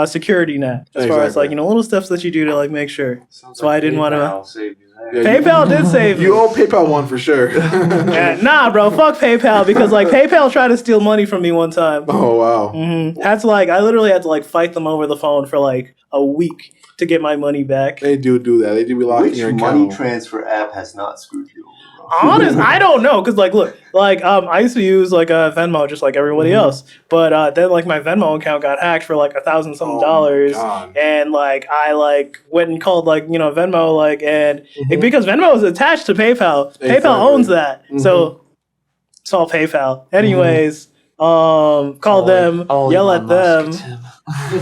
security net as far as like little steps that you do to like make sure. That's why I didn't want to. PayPal did save me. You owe PayPal one for sure. Nah, bro, fuck PayPal because like PayPal tried to steal money from me one time. Oh wow. Had to like I literally had to like fight them over the phone for like a week to get my money back. They do that. They do be locking your account. Which money transfer app has not screwed you over? I don't know, cause like look, like I used to use like Venmo just like everybody else, but then like my Venmo account got hacked for like $1,000 and like I like went and called like Venmo like and because Venmo is attached to PayPal, PayPal owns that, so it's all PayPal. Anyways, call them, yell at them.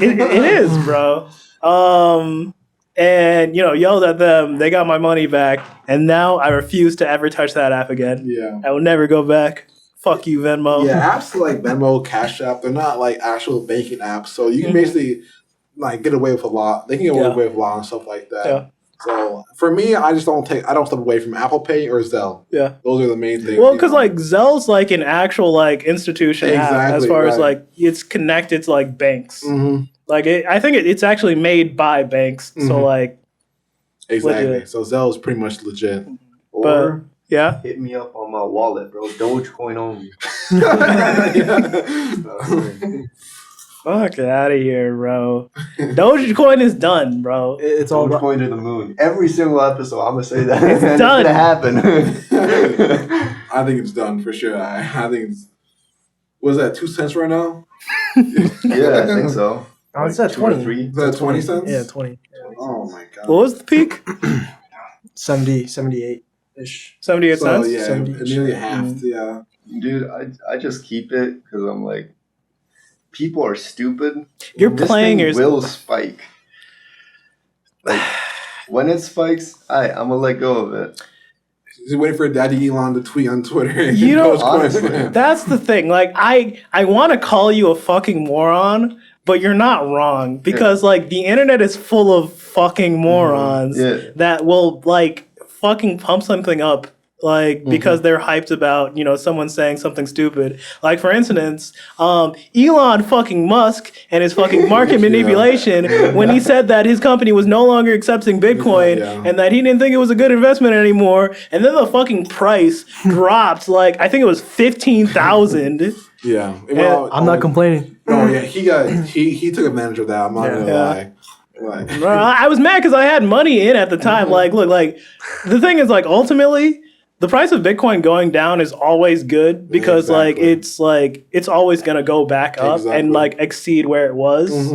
It is, bro. And yelled at them. They got my money back, and now I refuse to ever touch that app again. Yeah, I will never go back. Fuck you, Venmo. Yeah, apps like Venmo, Cash App, they're not like actual banking apps, so you can basically like get away with a lot. They can get away with a lot and stuff like that. Yeah. So for me, I don't step away from Apple Pay or Zelle. Yeah, those are the main things. Well, because like Zelle's like an actual like institution app as far as like it's connected to like banks. Like I think it's actually made by banks, so like exactly. Legit. So Zelle is pretty much legit. Or yeah, hit me up on my wallet, bro. Dogecoin only. Fuck out of here, bro. Dogecoin is done, bro. It's all Dogecoin to the moon. Every single episode, I'm gonna say that. It's done. It's gonna happen. I think it's done for sure. I think it's. Was that 2 cents right now? Yeah, I think so. Oh, it's at 20. Is that 20 cents? Yeah, 20. Oh my god. What was the peak? 78-ish. 78 cents? Yeah, 70. nearly half. Yeah. Dude, I just keep it because I'm like, people are stupid. You're playing yourself. Will spike. Like, when it spikes, I'm gonna let go of it. Just waiting for Daddy Elon to tweet on Twitter. Honestly. That's the thing. Like, I want to call you a fucking moron, but you're not wrong because like the internet is full of fucking morons that will like fucking pump something up like because they're hyped about someone saying something stupid. Like for instance, Elon fucking Musk and his fucking market manipulation when he said that his company was no longer accepting Bitcoin and that he didn't think it was a good investment anymore, and then the fucking price dropped like I think it was 15,000. Yeah, well, I'm not complaining. Oh yeah, he took advantage of that. I'm not gonna lie. Like, bro, I was mad because I had money in at the time. Like, look, like the thing is, like, ultimately, the price of Bitcoin going down is always good because, like, it's always gonna go back up and like exceed where it was.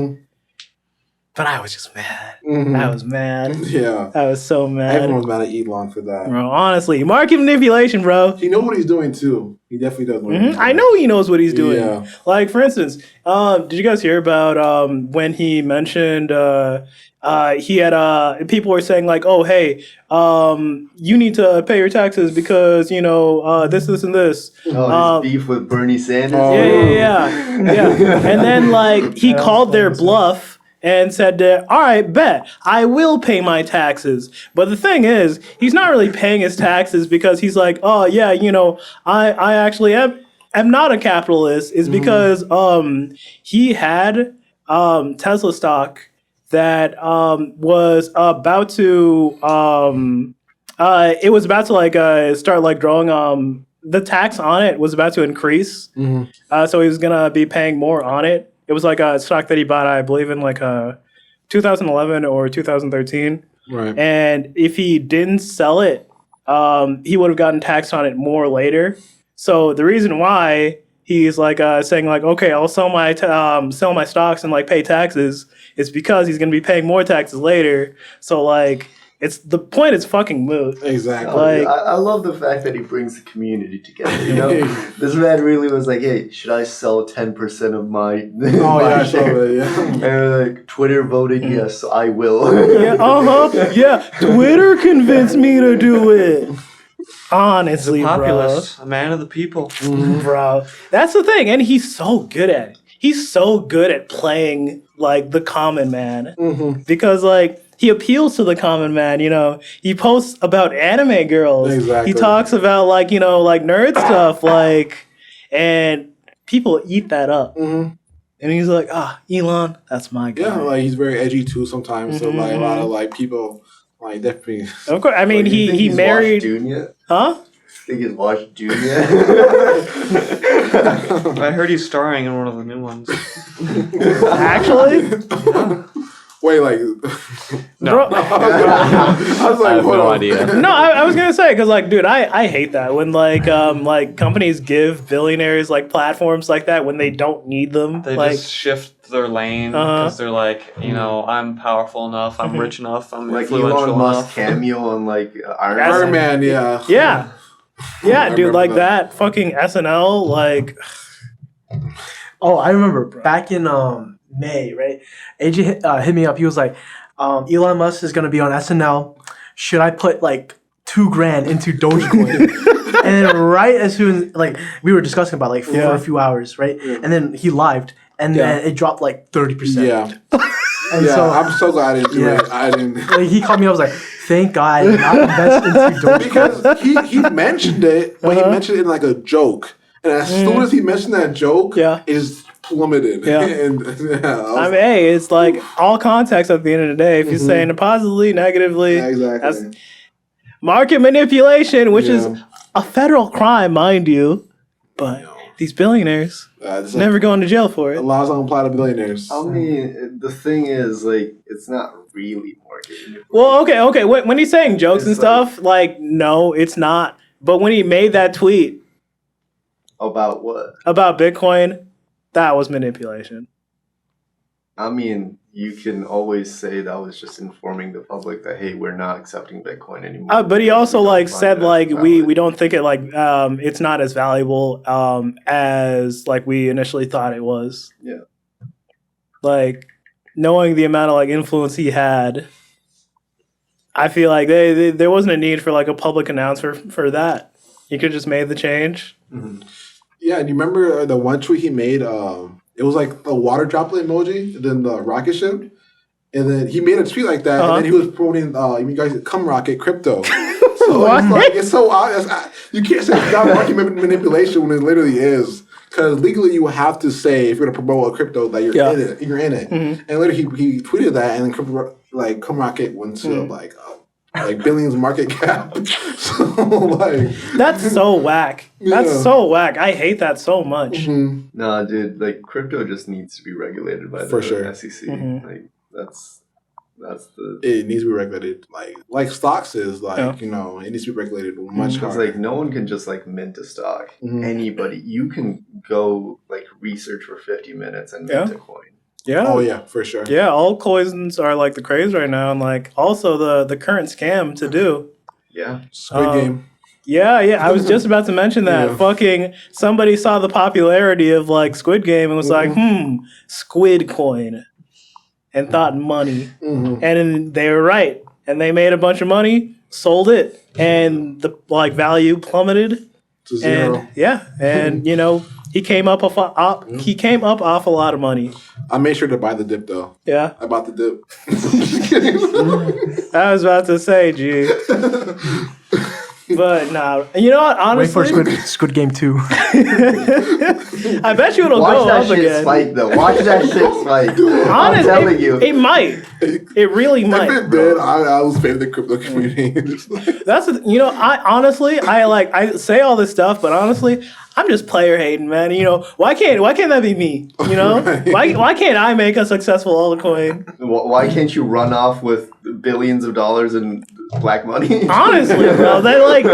But I was just mad. I was mad. Yeah. I was so mad. Everyone was mad at Elon for that. Bro, honestly, market manipulation, bro. He knows what he's doing too. He definitely does. I know he knows what he's doing. Yeah. Like, for instance, did you guys hear about when he mentioned he had people were saying like, oh, hey, you need to pay your taxes because this and this. His beef with Bernie Sanders. Yeah. And then like he called their bluff. and said, all right, bet, I will pay my taxes. But the thing is, he's not really paying his taxes because he's like, oh, yeah, I actually am not a capitalist. It's because he had Tesla stock that was about to, it was about to start growing, the tax on it was about to increase. So he was going to be paying more on it. It was a stock that he bought, I believe, in 2011 or 2013. Right. And if he didn't sell it, he would have gotten taxed on it more later. So the reason why he's saying okay, I'll sell my stocks and pay taxes is because he's going to be paying more taxes later. So it's the point is fucking moot. Exactly. I love the fact that he brings the community together. This man really was like, "Hey, should I sell 10% of my I saw share?" that, And Twitter voted yes, I will. Yeah, Twitter convinced me to do it. Honestly, he's a populist, a man of the people, bro. That's the thing, and he's so good at it. He's so good at playing the common man because he appeals to the common man. He posts about anime girls. Exactly. He talks about nerd stuff, and people eat that up. And he's like, Elon, that's my guy. Yeah, he's very edgy too sometimes. So a lot of people definitely. Of course, I mean he married. Dune yet? Huh? Think he's watched Dune yet? I heard he's starring in one of the new ones. Actually? Yeah. Wait, no. I was I have no idea. No, I was gonna say because dude, I hate that when companies give billionaires platforms like that when they don't need them. They just shift their lane because they're I'm powerful enough, I'm rich enough, I'm influential Elon Musk enough. cameo on Iron Man, yeah. Yeah, dude, that fucking SNL, Oh, I remember back in May, right? AJ hit me up. He was like, Elon Musk is going to be on SNL. Should I put $2,000 into Dogecoin? And then right as soon as we were discussing about for a few hours, right? Yeah. And then he lived, and then it dropped 30%. Yeah. And so I'm so glad I didn't do it. I didn't. He called me. I was like, thank God I did not invest into Dogecoin. Because he mentioned it, but he mentioned it in a joke. And as soon as he mentioned that joke, it just plummeted. Yeah. Hey, it's all context at the end of the day. If you're saying it positively, negatively, exactly. That's market manipulation, which is a federal crime, mind you. But these billionaires never going to jail for it. The laws don't apply to billionaires. I mean, the thing is, it's not really market manipulation. Well, okay. When he's saying jokes and stuff, no, it's not. But when he made that tweet about what? About Bitcoin, that was manipulation. I mean, you can always say that was just informing the public that, hey, we're not accepting Bitcoin anymore. But he also said we don't think it it's not as valuable as we initially thought it was. Yeah. Knowing the amount of influence he had, I feel there wasn't a need for a public announcement for that. He could have just made the change. Mm-hmm. Yeah, and you remember the one tweet he made? It was a water droplet emoji, and then the rocket ship. And then he made a tweet like that, and then he was promoting, you guys, Come Rocket Crypto. So it's so obvious. You can't say it's not market manipulation when it literally is. Because legally you have to say, if you're going to promote a crypto, that you're in it. You're in it. Mm-hmm. And later he tweeted that, and then Come Rocket went to billions market cap. So that's so whack. That's so whack. I hate that so much. Mm-hmm. Nah, dude, crypto just needs to be regulated by the SEC. Mm-hmm. That's the. It needs to be regulated, like stocks is, it needs to be regulated much harder. Because no one can just mint a stock. Mm-hmm. Anybody, you can go research for 50 minutes and mint a coin. Yeah. Oh yeah, for sure. Yeah, altcoins are the craze right now, and also the current scam to do. Yeah. Squid Game. Yeah. I was just about to mention that. Yeah. Fucking somebody saw the popularity of Squid Game and was Squid Coin, and thought money, and then they were right, and they made a bunch of money, sold it, and the value plummeted to zero. And He came up off a lot of money. I made sure to buy the dip though. Yeah, I bought the dip. Just kidding. I was about to say, G. But nah, you know what? Honestly, wait for Squid Game 2. I bet you it'll go up again. Spike though. Watch that shit spike. Honestly, I'm telling you, it might. It really might. If it did, I was fan of the crypto community. That's I say all this stuff, but honestly, I'm just player hating, man. You know, why can't that be me? You know, right. why can't I make a successful altcoin? Why can't you run off with billions of dollars in black money? Honestly, bro, they're like,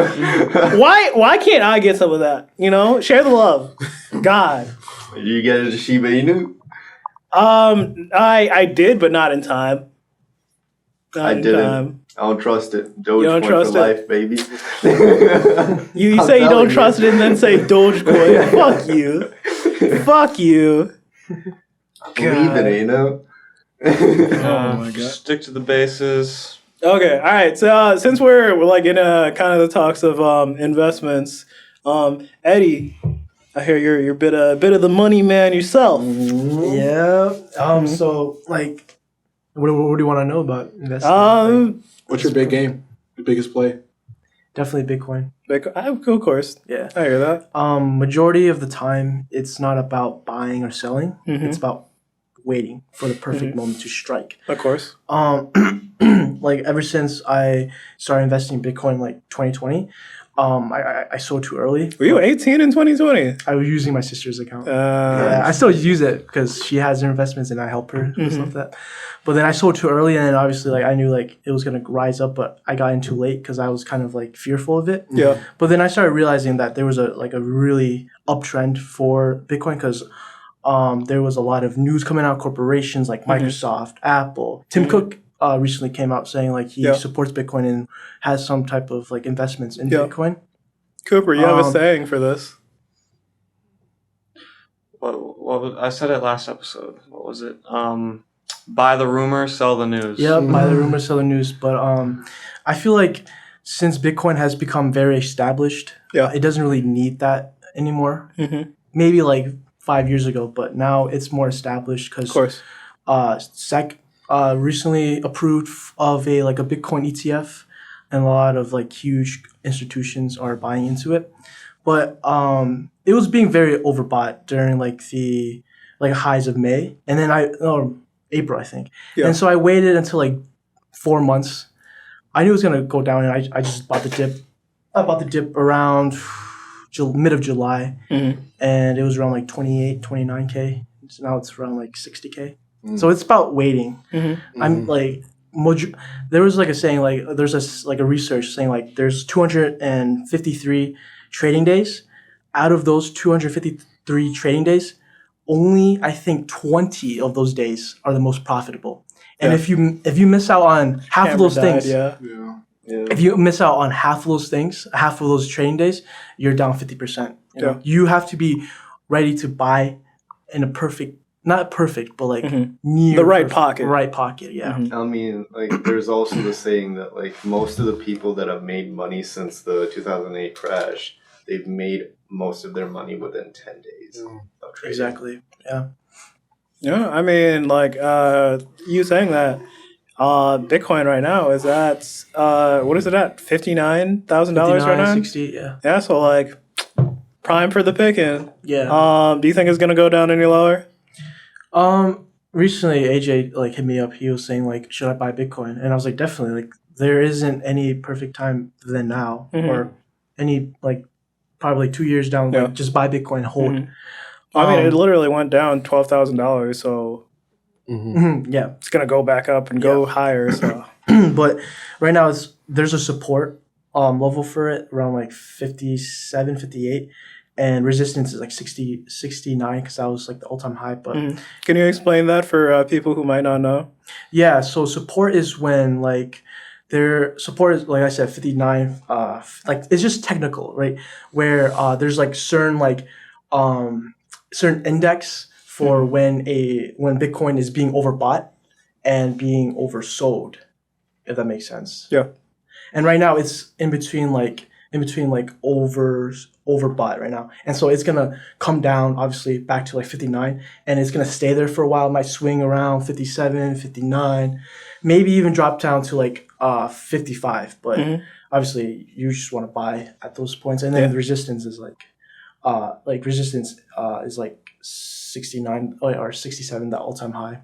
why can't I get some of that? You know, share the love. God. Did you get it to Shiba Inu? I did, but not in time. I didn't. I don't trust it. Dogecoin for life, baby. You say you don't trust it and then say Dogecoin. Fuck you. Fuck you. I believe it, you know? Oh my god. Stick to the bases. Okay, all right. So since we're like in kind of the talks of investments, Eddie, I hear you're a bit of the money man yourself. Yeah. So like, what do you want to know about investing? What's your big game? Your biggest play? Definitely Bitcoin. Of course. Yeah. I hear that. Majority of the time, it's not about buying or selling. Mm-hmm. It's about waiting for the perfect moment to strike. Of course. Like ever since I started investing in Bitcoin, like 2020, I sold too early. Were you 18 in 2020? I was using my sister's account. Yeah, I still use it because she has her investments and I help her and stuff like that. But then I sold too early, and then obviously like I knew like it was gonna rise up, but I got in too late because I was kind of like fearful of it. Yeah. But then I started realizing that there was a really uptrend for Bitcoin because there was a lot of news coming out, corporations like Microsoft, Apple. Tim Cook recently came out saying like he supports Bitcoin and has some type of like investments in Bitcoin. Cooper, you have a saying for this. What was, I said it last episode. What was it? Buy the rumor, sell the news. Yeah, buy the rumor, sell the news. But I feel like since Bitcoin has become very established, it doesn't really need that anymore. Mm-hmm. Maybe like 5 years ago, but now it's more established because SEC recently approved of a Bitcoin ETF, and a lot of like huge institutions are buying into it. But it was being very overbought during like the highs of May, and then April, I think. Yeah. And so I waited until like 4 months. I knew it was gonna go down, and I just bought the dip. I bought the dip around mid of July, and it was around like 29K. So now it's around like 60K. So it's about waiting. I'm like, there was like a saying, like there's a research saying like there's 253 trading days. Out of those 253 trading days, only I think 20 of those days are the most profitable. And if you miss out on half of those things, if you miss out on half of those things, half of those trading days, you're down 50%. You know? You have to be ready to buy in a perfect, not perfect, but like near the right pocket. Right pocket, yeah. I mean, like, there's also the saying that like most of the people that have made money since the 2008 crash, they've made most of their money within 10 days of trading. Exactly. Yeah. Yeah, I mean, like you saying that Bitcoin right now is at what is it at? $59,000 right now? 60, yeah. Yeah, so like prime for the picking. Yeah. Do you think it's gonna go down any lower? Recently AJ like hit me up. He was saying like, should I buy Bitcoin? And I was like, definitely. Like, there isn't any perfect time than now, or any like probably 2 years down. Like, just buy Bitcoin, hold. I mean, it literally went down $12,000, so it's gonna go back up and go higher. So, but right now there's a support level for it around like 57, 58, and resistance is like 60, 69 because that was like the all-time high. But can you explain that for people who might not know? Yeah, so support is when like their support is, like I said, 59. Like it's just technical, right? Where there's like certain certain index for when Bitcoin is being overbought and being oversold, if that makes sense. Yeah. And right now it's in between like in between like overbought right now, and so it's gonna come down obviously back to like 59, and it's gonna stay there for a while. It might swing around 57, 59, maybe even drop down to like 55. But obviously you just want to buy at those points, and then the resistance is like is like 69 or 67, the all-time high.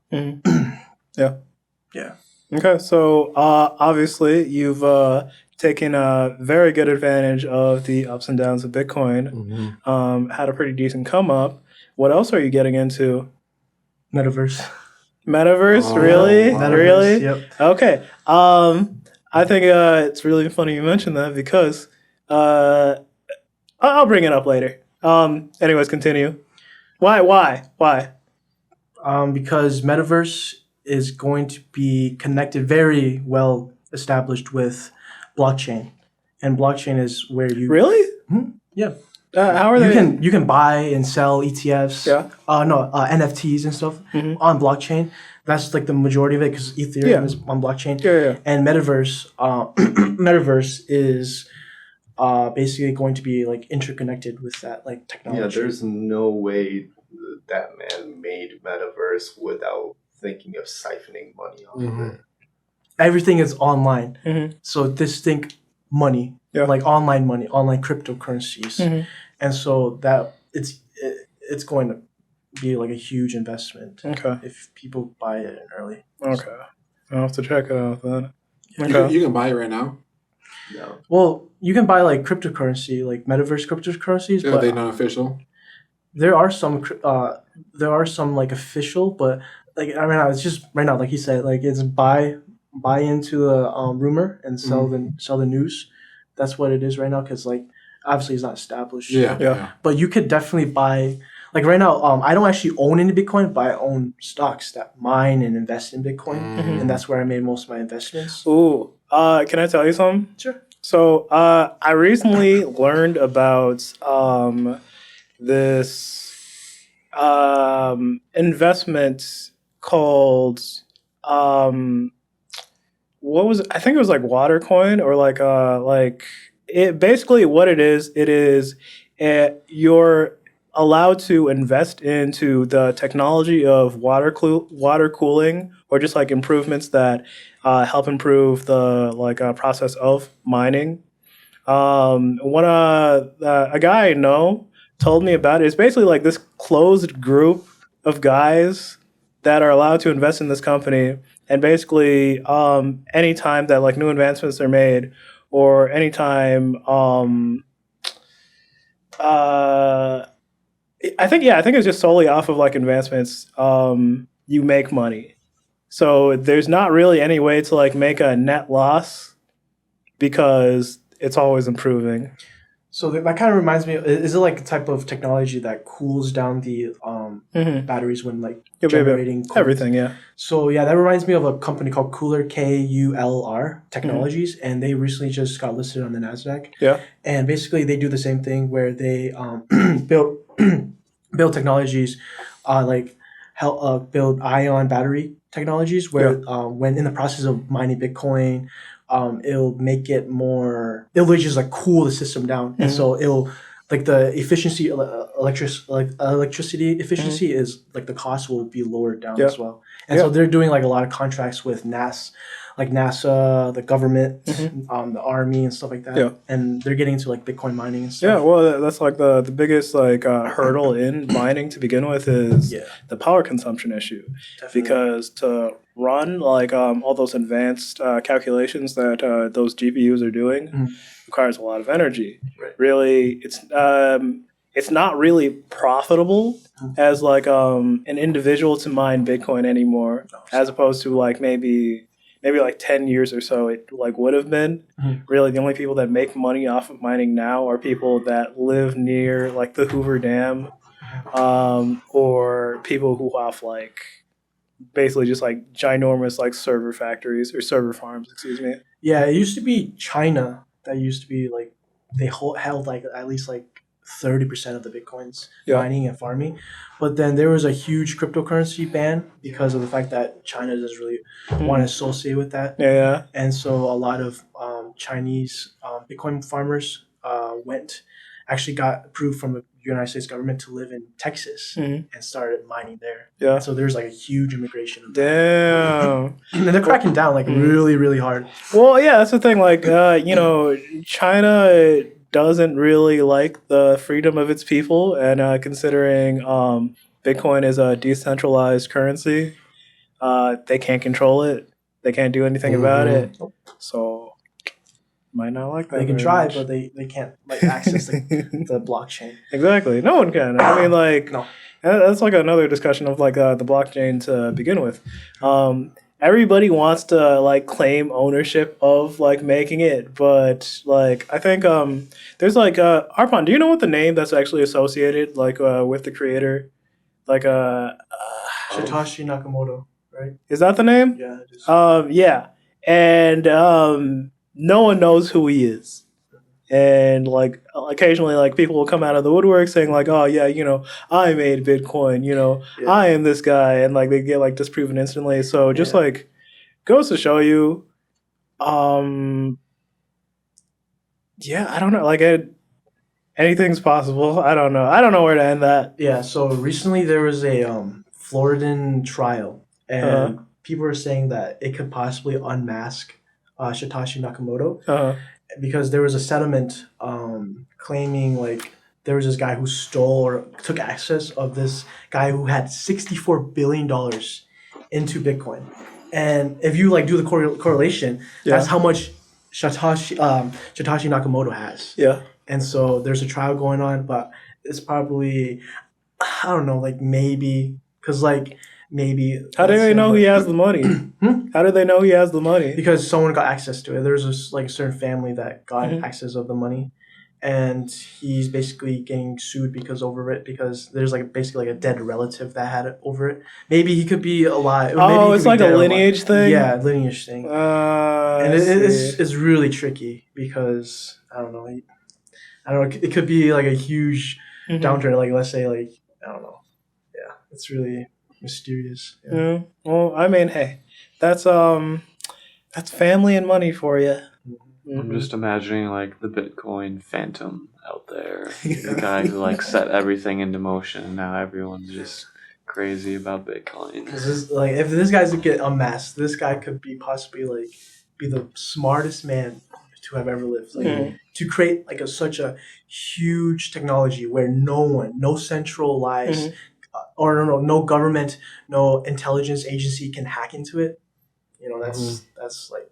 Yeah. Okay, so obviously you've taken a very good advantage of the ups and downs of Bitcoin. Had a pretty decent come up. What else are you getting into? Metaverse. Metaverse, really? Metaverse, really? Yep. Okay. I think it's really funny you mentioned that because I'll bring it up later. Anyways, continue. Why? Because Metaverse is going to be connected, very well established with blockchain, and blockchain is where you really. Yeah. How are they? You can buy and sell ETFs. Yeah. NFTs and stuff on blockchain. That's like the majority of it because Ethereum is on blockchain. Yeah. And Metaverse, Metaverse is basically going to be like interconnected with that like technology. Yeah, there's no way that man made Metaverse without thinking of siphoning money off of it. Everything is online. So think money, like online money, online cryptocurrencies. And so that it's going to be like a huge investment if people buy it in early. Okay. I'll have to check it out then. Okay. You can buy it right now. No. Well, you can buy like cryptocurrency, like Metaverse cryptocurrencies. Are they not official? There are some like official, but like I mean, it's just right now, like he said, like it's buy into the rumor and sell the news. That's what it is right now, because like obviously it's not established. Yeah. But you could definitely buy. Like right now, I don't actually own any Bitcoin, but I own stocks that mine and invest in Bitcoin, and that's where I made most of my investments. Ooh, can I tell you something? Sure. So I recently learned about this investment called what was it? I think it was like Watercoin or like it. Basically, what it is you're allowed to invest into the technology of water cooling, or just like improvements that help improve the process of mining. A guy I know told me about it. It's basically like this closed group of guys that are allowed to invest in this company, and basically anytime that like new advancements are made, or anytime I think it's just solely off of like advancements. You make money, so there's not really any way to like make a net loss because it's always improving. So that kind of reminds me. Is it like a type of technology that cools down the batteries when like generating everything? Yeah. So yeah, that reminds me of a company called Cooler, KULR Technologies, and they recently just got listed on the Nasdaq. Yeah. And basically, they do the same thing where they build technologies, like help build ion battery technologies, where when in the process of mining Bitcoin, it'll make it more. It'll just like cool the system down, and so it'll like the efficiency, electricity efficiency is like the cost will be lowered down as well. And so they're doing like a lot of contracts with NASA, the government, the army and stuff like that. Yeah. And they're getting into like Bitcoin mining and stuff. Yeah, well, that's like the biggest like hurdle in mining to begin with is the power consumption issue. Definitely. Because to run like all those advanced calculations that those GPUs are doing requires a lot of energy. Right. Really, it's not really profitable as like an individual to mine Bitcoin anymore, as opposed to like maybe like 10 years or so it like would have been. Really, the only people that make money off of mining now are people that live near like the Hoover Dam, or people who have like basically just like ginormous like server factories or server farms, excuse me. Yeah, it used to be China that used to be like they held like at least like 30% of the Bitcoins mining and farming. But then there was a huge cryptocurrency ban because of the fact that China doesn't really want to associate with that. Yeah. And so a lot of Chinese Bitcoin farmers actually got approved from the United States government to live in Texas and started mining there. Yeah. So there's like a huge immigration. Damn. And they're cracking down like really, really hard. Well, yeah, that's the thing. Like, China doesn't really like the freedom of its people, and considering Bitcoin is a decentralized currency, they can't control it. They can't do anything about it. So might not like that. They can try, but they can't like access the blockchain. Exactly. No one can. I mean, like, no. That's like another discussion of like the blockchain to begin with. Everybody wants to like claim ownership of like making it, but like I think there's like Arpon. Do you know what the name that's actually associated like with the creator? Like Satoshi Nakamoto, right? Is that the name? Yeah. It is. Yeah, and no one knows who he is. And like occasionally like people will come out of the woodwork saying like, oh yeah, I made Bitcoin, I am this guy, and like they get like disproven instantly. So just like goes to show you, I don't know, like anything's possible. I don't know where to end that. Yeah, so recently there was a Floridan trial, and people are saying that it could possibly unmask Satoshi Nakamoto because there was a settlement claiming like there was this guy who stole or took access of this guy who had $64 billion into Bitcoin. And if you like do the correlation, that's how much Satoshi Nakamoto has. Yeah. And so there's a trial going on, but it's probably, I don't know, like maybe, because like maybe. How do they know he has the money? How do they know he has the money? Because someone got access to it. There's a certain family that got access of the money, and he's basically getting sued because there's like basically like a dead relative that had it over it. Maybe he could be alive. Oh, it's like a lineage thing? Yeah, lineage thing. And it's really tricky because I don't know. It could be like a huge downturn. Like let's say like I don't know. Yeah, it's really mysterious. Yeah. Well, I mean, hey, that's family and money for you. I'm just imagining like the Bitcoin phantom out there, the guy who like set everything into motion, and now everyone's just crazy about Bitcoin. Because like if this guy could get unmasked, this guy could be possibly like be the smartest man to have ever lived. Like to create like such a huge technology where no centralized or no government, no intelligence agency can hack into it. That's like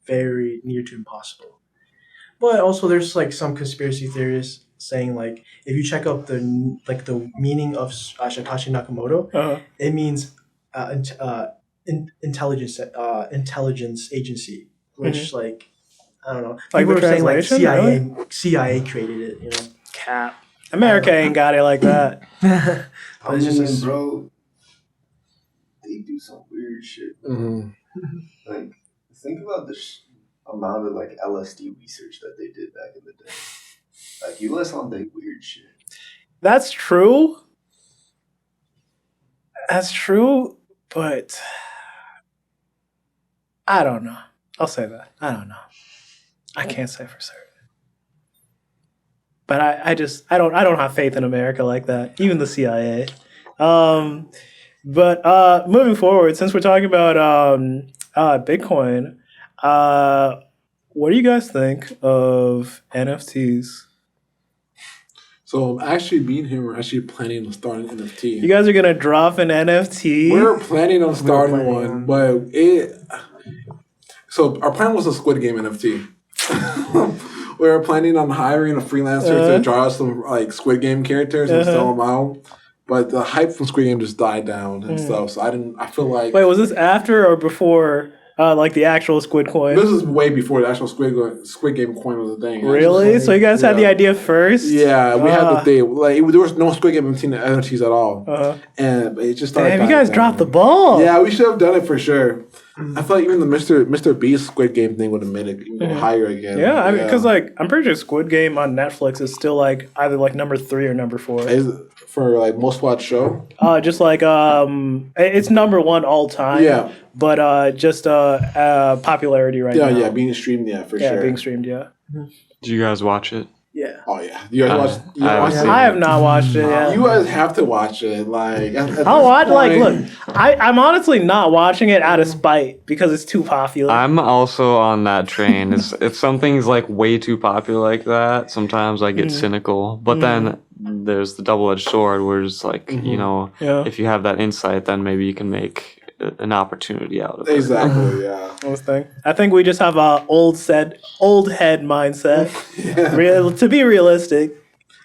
very near to impossible. But also there's like some conspiracy theories saying like if you check out the meaning of Satoshi Nakamoto, it means intelligence agency, which like I don't know. Like people the are saying like CIA really? created it. Cap. America ain't got it like that. I mean, bro, they do some weird shit. Like, think about the amount of like LSD research that they did back in the day. Like, you listen on the weird shit. That's true. But I don't know. I'll say that. I don't know. I can't say for certain. But I don't have faith in America like that. Even the CIA. But moving forward, since we're talking about Bitcoin, what do you guys think of NFTs? So actually, me and him are actually planning on starting an NFT. You guys are gonna drop an NFT? We're planning on starting one, but so our plan was a Squid Game NFT. We were planning on hiring a freelancer to draw us some like Squid Game characters and sell them out. But the hype from Squid Game just died down and stuff. So I feel like. Wait, was this after or before like the actual Squid coin? This is way before the actual Squid Game coin was a thing. Really? So you guys had the idea first? Yeah, we had the thing. Like there was no Squid Game NFTs at all. And it just started. Damn, you guys dropped the ball. Yeah, we should have done it for sure. I feel like even the Mr Beast Squid Game thing would have made it go higher again. Yeah, I mean, because like I'm pretty sure Squid Game on Netflix is still like either like number 3 or number 4. Is for like most watched show? Just like it's number 1 all time. Yeah, but just popularity right now. Yeah, being streamed. Yeah, for sure. Yeah, being streamed. Yeah. Did you guys watch it? Yeah. Oh yeah, you guys watch? I have not watched it yet. You guys have to watch it. Like I'll watch. Look, I'm honestly not watching it out of spite because it's too popular. I'm also on that train. If something's like way too popular like that, sometimes I get cynical. But then there's the double-edged sword, where it's like if you have that insight, then maybe you can make an opportunity out of it. Exactly. Yeah. I think we just have a old head mindset. To be realistic.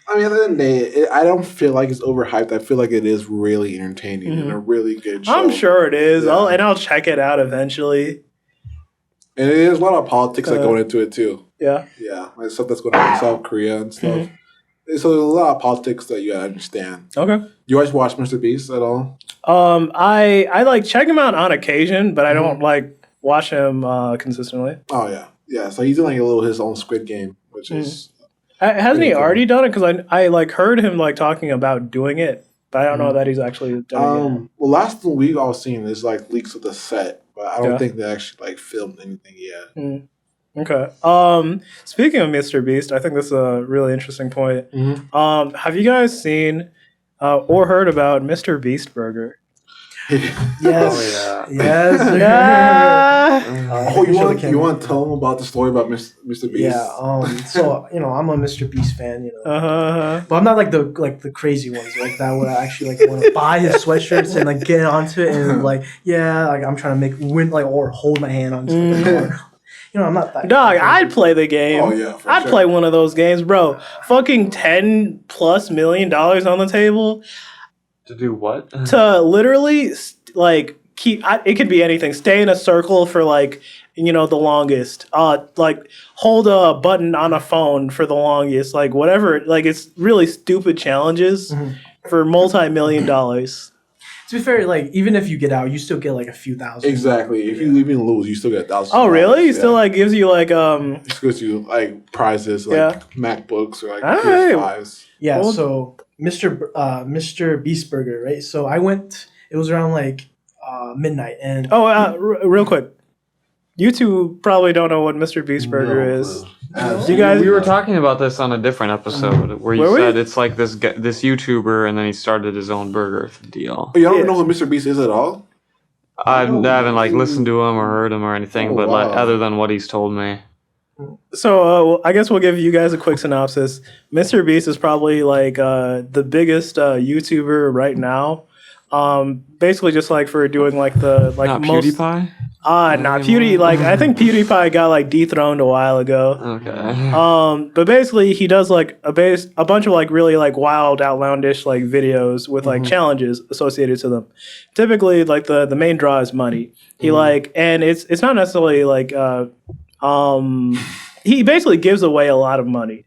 I mean, at the end of the day, I don't feel like it's overhyped. I feel like it is really entertaining and a really good show. I'm sure it is. Yeah. I'll check it out eventually. And there's a lot of politics that go into it too. Yeah. Yeah, like stuff that's going on in South Korea and stuff. So there's a lot of politics that you gotta understand. Okay. You guys watch Mr. Beast at all? I like check him out on occasion, but I don't like watch him consistently. Oh yeah, yeah. So he's doing like his own Squid Game, which is. Hasn't he already done it? Because I like heard him like talking about doing it, but I don't know that he's actually done it. Well, last thing we've all seen is like leaks of the set, but I don't think they actually like filmed anything yet. Okay. Speaking of Mr. Beast, I think this is a really interesting point. Have you guys seen or heard about Mr. Beast Burger? Yes. Oh, Yes. You want to tell them about the story about Mr. Beast? Yeah. So I'm a Mr. Beast fan. But I'm not like the crazy ones like that would actually like want to buy his sweatshirts and like get onto it and like I'm trying to win or hold my hand on something. I'm not that. Dog, I'd play the game. Oh yeah, I'd play one of those games, bro. Fucking $10+ million on the table. To do what? To literally like keep. It could be anything. Stay in a circle for like the longest. Like hold a button on a phone for the longest. Like whatever. Like it's really stupid challenges for multi-million dollars. To be fair, like even if you get out, you still get like a few thousand. Exactly. If you even lose, you still get $1,000. Oh really? He still like gives you like It gives you like prizes like MacBooks or like PS5s. Yeah. So Mr. Beast Burger, right? So I went. It was around like midnight, and real quick, you two probably don't know what Mr. Beast Burger is. You guys, we were talking about this on a different episode where you said it's like this YouTuber, and then he started his own burger deal. You don't know who Mr. Beast is at all? I haven't like listened to him or heard him or anything, but like other than what he's told me. So I guess we'll give you guys a quick synopsis. Mr. Beast is probably like the biggest YouTuber right now. Basically just like for doing like the like not most PewDiePie? I think PewDiePie got like dethroned a while ago. Okay. But basically he does like a bunch of like really like wild, outlandish like videos with like challenges associated to them. Typically like the main draw is money. He and it's not necessarily like he basically gives away a lot of money.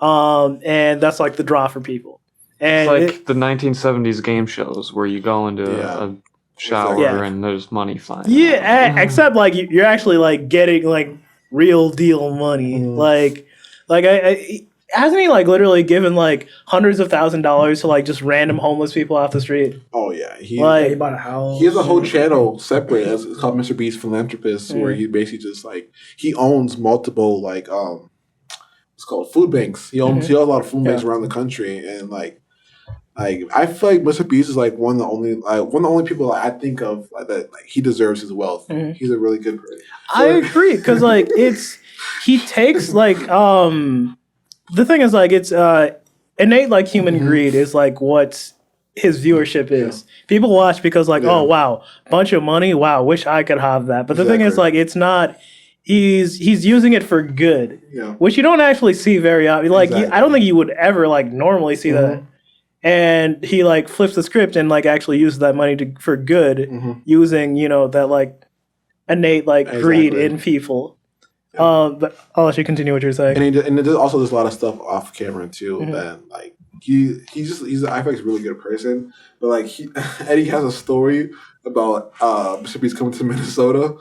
And that's like the draw for people. And it's like the 1970s game shows where you go into a shower and there's money flying. Yeah, except like you're actually like getting like real deal money. Like hasn't he like literally given like hundreds of $1,000s to like just random homeless people off the street? Oh yeah, he bought a house. He has a whole channel separate. It's called Mr. Beast Philanthropist, where he basically just like he owns multiple like it's called food banks. He owns a lot of food banks around the country, and like I feel like Mr. Beast is like one of the only people I think of that like he deserves his wealth. He's a really good person. I agree because like he takes like the thing is like it's innate like human greed is like what his viewership is. People watch because like oh wow, bunch of money, wow, wish I could have that. But the thing is like it's not. He's using it for good, which you don't actually see very often. Like I don't think you would ever like normally see that. And he like flips the script and like actually uses that money for good, using that like innate like greed in people. But I'll let you continue what you're saying. And it also does a lot of stuff off camera too. That like he's I think he's a really good person. But like Eddie has a story about Mr. Beast coming to Minnesota.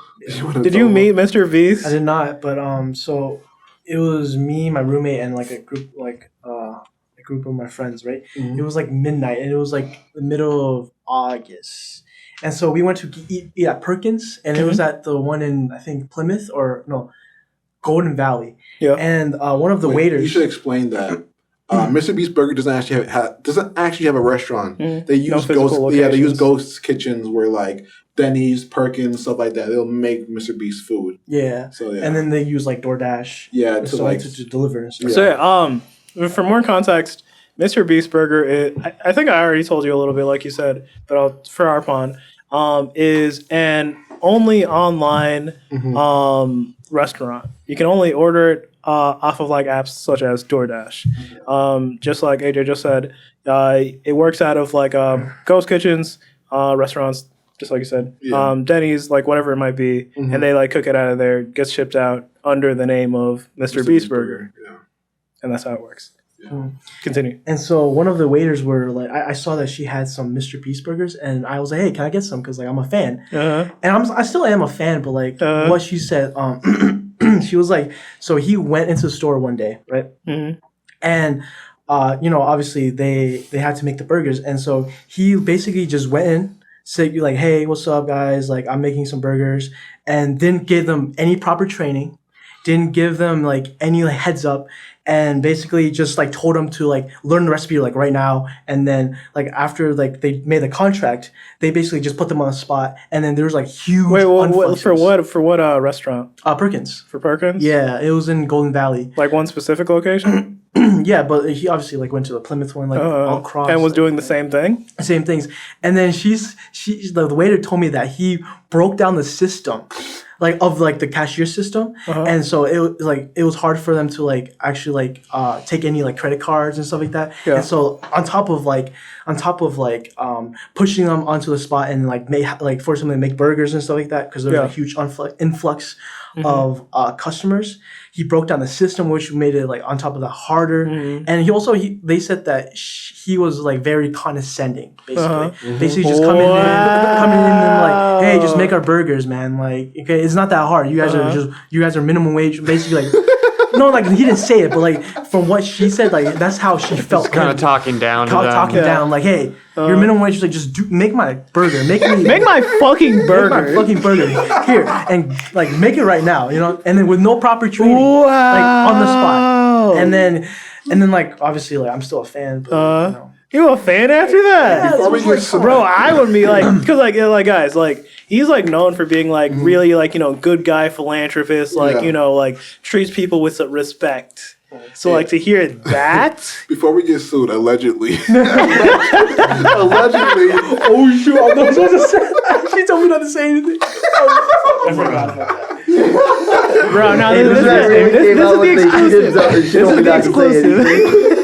Did you meet Mr. Beast? I did not, but so it was me, my roommate, and like a group of my friends, right? It was like midnight, and it was like the middle of August, and so we went to eat at Perkins, and it was at the one in I think Plymouth or no, Golden Valley. Yeah, and one of the waiters. You should explain that Mr. Beast Burger doesn't actually have a restaurant. They use they use ghost kitchens where like Denny's, Perkins, stuff like that. They'll make Mr. Beast food. Yeah. So and then they use like DoorDash. Yeah, to deliver. So for more context, Mr. Beast Burger, I think I already told you a little bit, like you said, but for Arpon, is an only online restaurant. You can only order it off of like apps such as DoorDash. Just like AJ just said, it works out of like ghost kitchens, restaurants, just like you said, Denny's, like whatever it might be, and they like cook it out of there, gets shipped out under the name of Mr. Beast Burger. Yeah. And that's how it works. Yeah. Continue. And so one of the waiters were like, I saw that she had some Mr. Beast burgers, and I was like, hey, can I get some? Because like I'm a fan, and I still am a fan, but like what she said, she was like, so he went into the store one day, right? And obviously they had to make the burgers, and so he basically just went in, said like, hey, what's up, guys? Like I'm making some burgers, and didn't give them any proper training, didn't give them like any like heads up. And basically just like told them to like learn the recipe like right now, and then like after like they made the contract, they basically just put them on the spot, and then there was like huge. Wait, for what restaurant? Perkins. For Perkins? Yeah, it was in Golden Valley. Like one specific location? Yeah, but he obviously like went to the Plymouth one, like all across, and was doing the same thing. Same things, and then the waiter told me that he broke down the system. Like of like the cashier system, and so it was hard for them to like actually like take any like credit cards and stuff like that. Yeah. And so on top of pushing them onto the spot and like forcing them to make burgers and stuff like that, because there was a huge influx of customers. He broke down the system, which made it like on top of that harder. And they said that he was like very condescending, basically. Basically just coming in and like, hey, just make our burgers, man. Like, okay, it's not that hard. You guys are minimum wage, basically like. No, like he didn't say it, but like from what she said, like that's how she felt. Just kind of talking down. Down, like, hey, your minimum wage is like just make my burger, make my fucking burger, here, and like make it right now, and then with no proper training, like on the spot, and then like obviously like I'm still a fan, but You a fan after that? Yeah, bro, I would be like, because like guys, like he's like known for being like really like good guy philanthropist, like like treats people with some respect. So like to hear that before we get sued, allegedly. Oh shoot! I'm not supposed to say. She told me not to say anything. I forgot about that. Bro, now this is the exclusive.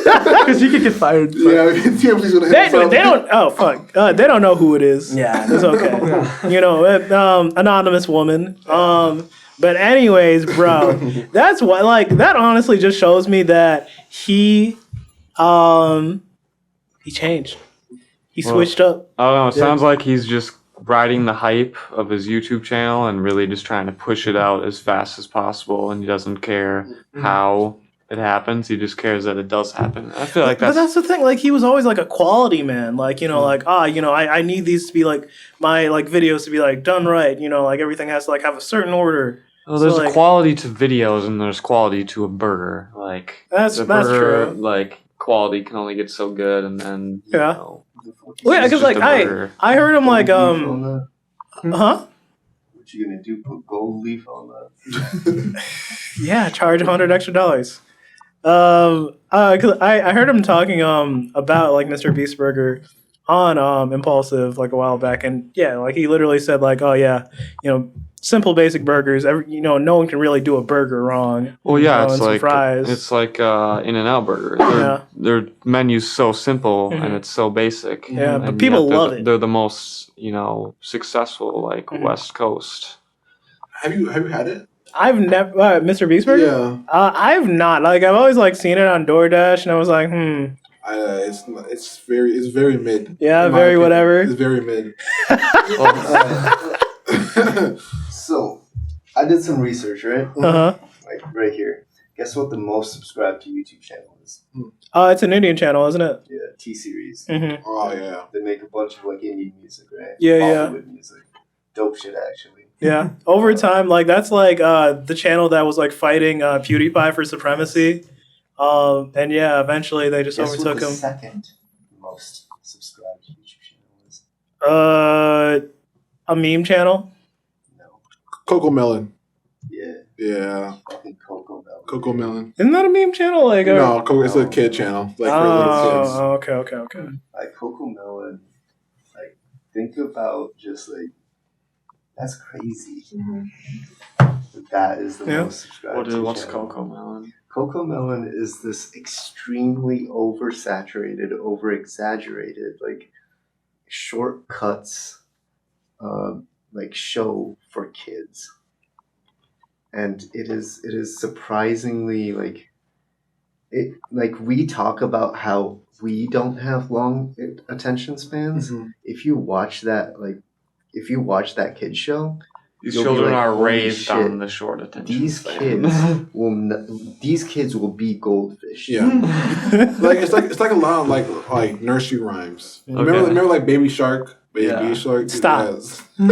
Because you could get fired. Yeah, TMZ's gonna hit they don't. Oh fuck! They don't know who it is. Yeah, it's okay. Anonymous woman. But anyways, bro, that's why. Like that honestly just shows me that he changed. He switched up. I don't know. It sounds like he's just riding the hype of his YouTube channel and really just trying to push it out as fast as possible, and he doesn't care how it happens. He just cares that it does happen. I feel like that's the thing. Like he was always like a quality man. Like I need these to be like my like videos to be like done right. Like everything has to like have a certain order. Well, there's a quality to videos and there's quality to a burger. Like that's true. Like quality can only get so good, and then because like I heard him like What you gonna do? Put gold leaf on that? Yeah, charge $100 extra. Cause I heard him talking about like Mr. Beast Burger on Impulsive like a while back, and like he literally said like, oh yeah, simple basic burgers. No one can really do a burger wrong. Well, it's like fries. It's like In-N-Out Burger. Their menu's so simple and it's so basic. Yeah, but people love it. They're the most successful like West Coast. Have you had it? I've never Mr. Beast Burger. Yeah, I've not. Like I've always like seen it on DoorDash, and I was like, It's very mid. Yeah, very whatever. It's very mid. So, I did some research, right? Like right here. Guess what the most subscribed to YouTube channel is? It's an Indian channel, isn't it? Yeah, T-Series. Oh yeah. They make a bunch of like Indian music, right? Bollywood music. Dope shit, actually. Yeah. Over time, like that's like the channel that was like fighting PewDiePie for supremacy. And yeah, eventually they just overtook him. Second most subscribed YouTube channel is? A meme channel. No. Coco Melon. Yeah. Fucking Coco Melon. Coco Melon. Isn't that a meme channel? Like no, it's a kid channel. Like for little kids. Okay. Like Coco Melon. Like think about just like that's crazy. That is the most subscribed. What's Coco Melon? Coco Melon is this extremely oversaturated, over-exaggerated, like shortcuts, like show for kids, and it is surprisingly like it. Like we talk about how we don't have long attention spans. Mm-hmm. If you watch that kid show. These children are raised on the short attention span. These kids will be goldfish. Yeah, it's like a lot of like nursery rhymes. Okay. Remember like Baby Shark. Baby Shark. Stop. Yes. Don't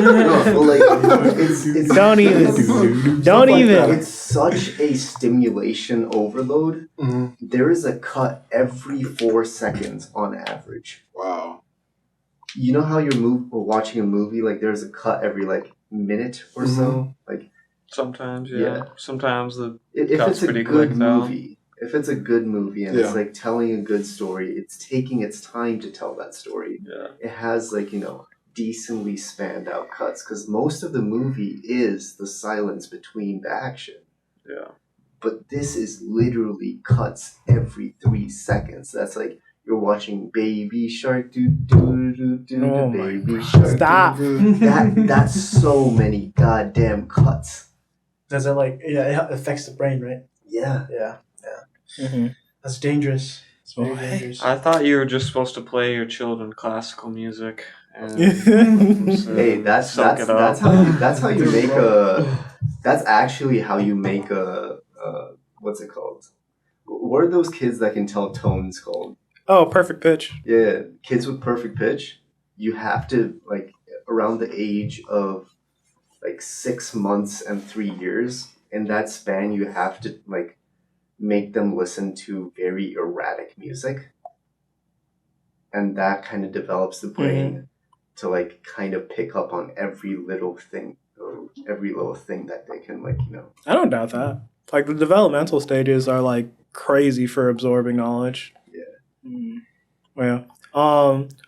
even. It's such a stimulation overload. Mm-hmm. There is a cut every 4 seconds on average. Wow. You know how you're watching a movie, like there's a cut every like minute or so, like sometimes, sometimes if it's a good movie, if it's a good movie and it's like telling a good story, it's taking its time to tell that story. It has like decently spanned out cuts because most of the movie is the silence between the action. But this is literally cuts every 3 seconds. That's like you're watching Baby Shark Baby Shark. Stop. That's so many goddamn cuts. Does it it affects the brain, right? Yeah. Mm-hmm. That's dangerous. It's very dangerous. I thought you were just supposed to play your children classical music. And hey, that's how you make a. That's actually how you make a. What's it called? What are those kids that can tell tones called? Oh, perfect pitch. Yeah, kids with perfect pitch. You have to like around the age of like 6 months and 3 years. In that span, you have to like make them listen to very erratic music, and that kind of develops the brain to like kind of pick up on every little thing that they can I don't doubt that. Like the developmental stages are like crazy for absorbing knowledge. Yeah.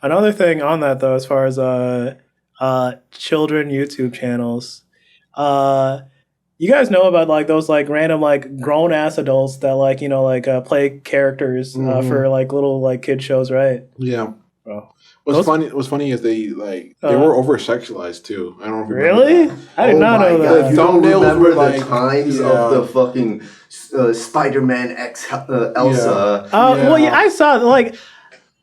Another thing on that though, as far as children YouTube channels, you guys know about like those like random like grown ass adults that like play characters for like little like kid shows, right? Yeah. Oh. What's funny is they were over sexualized too. I don't know if you really. I did not know that. You don't remember the times of the fucking Spider-Man X Elsa? I saw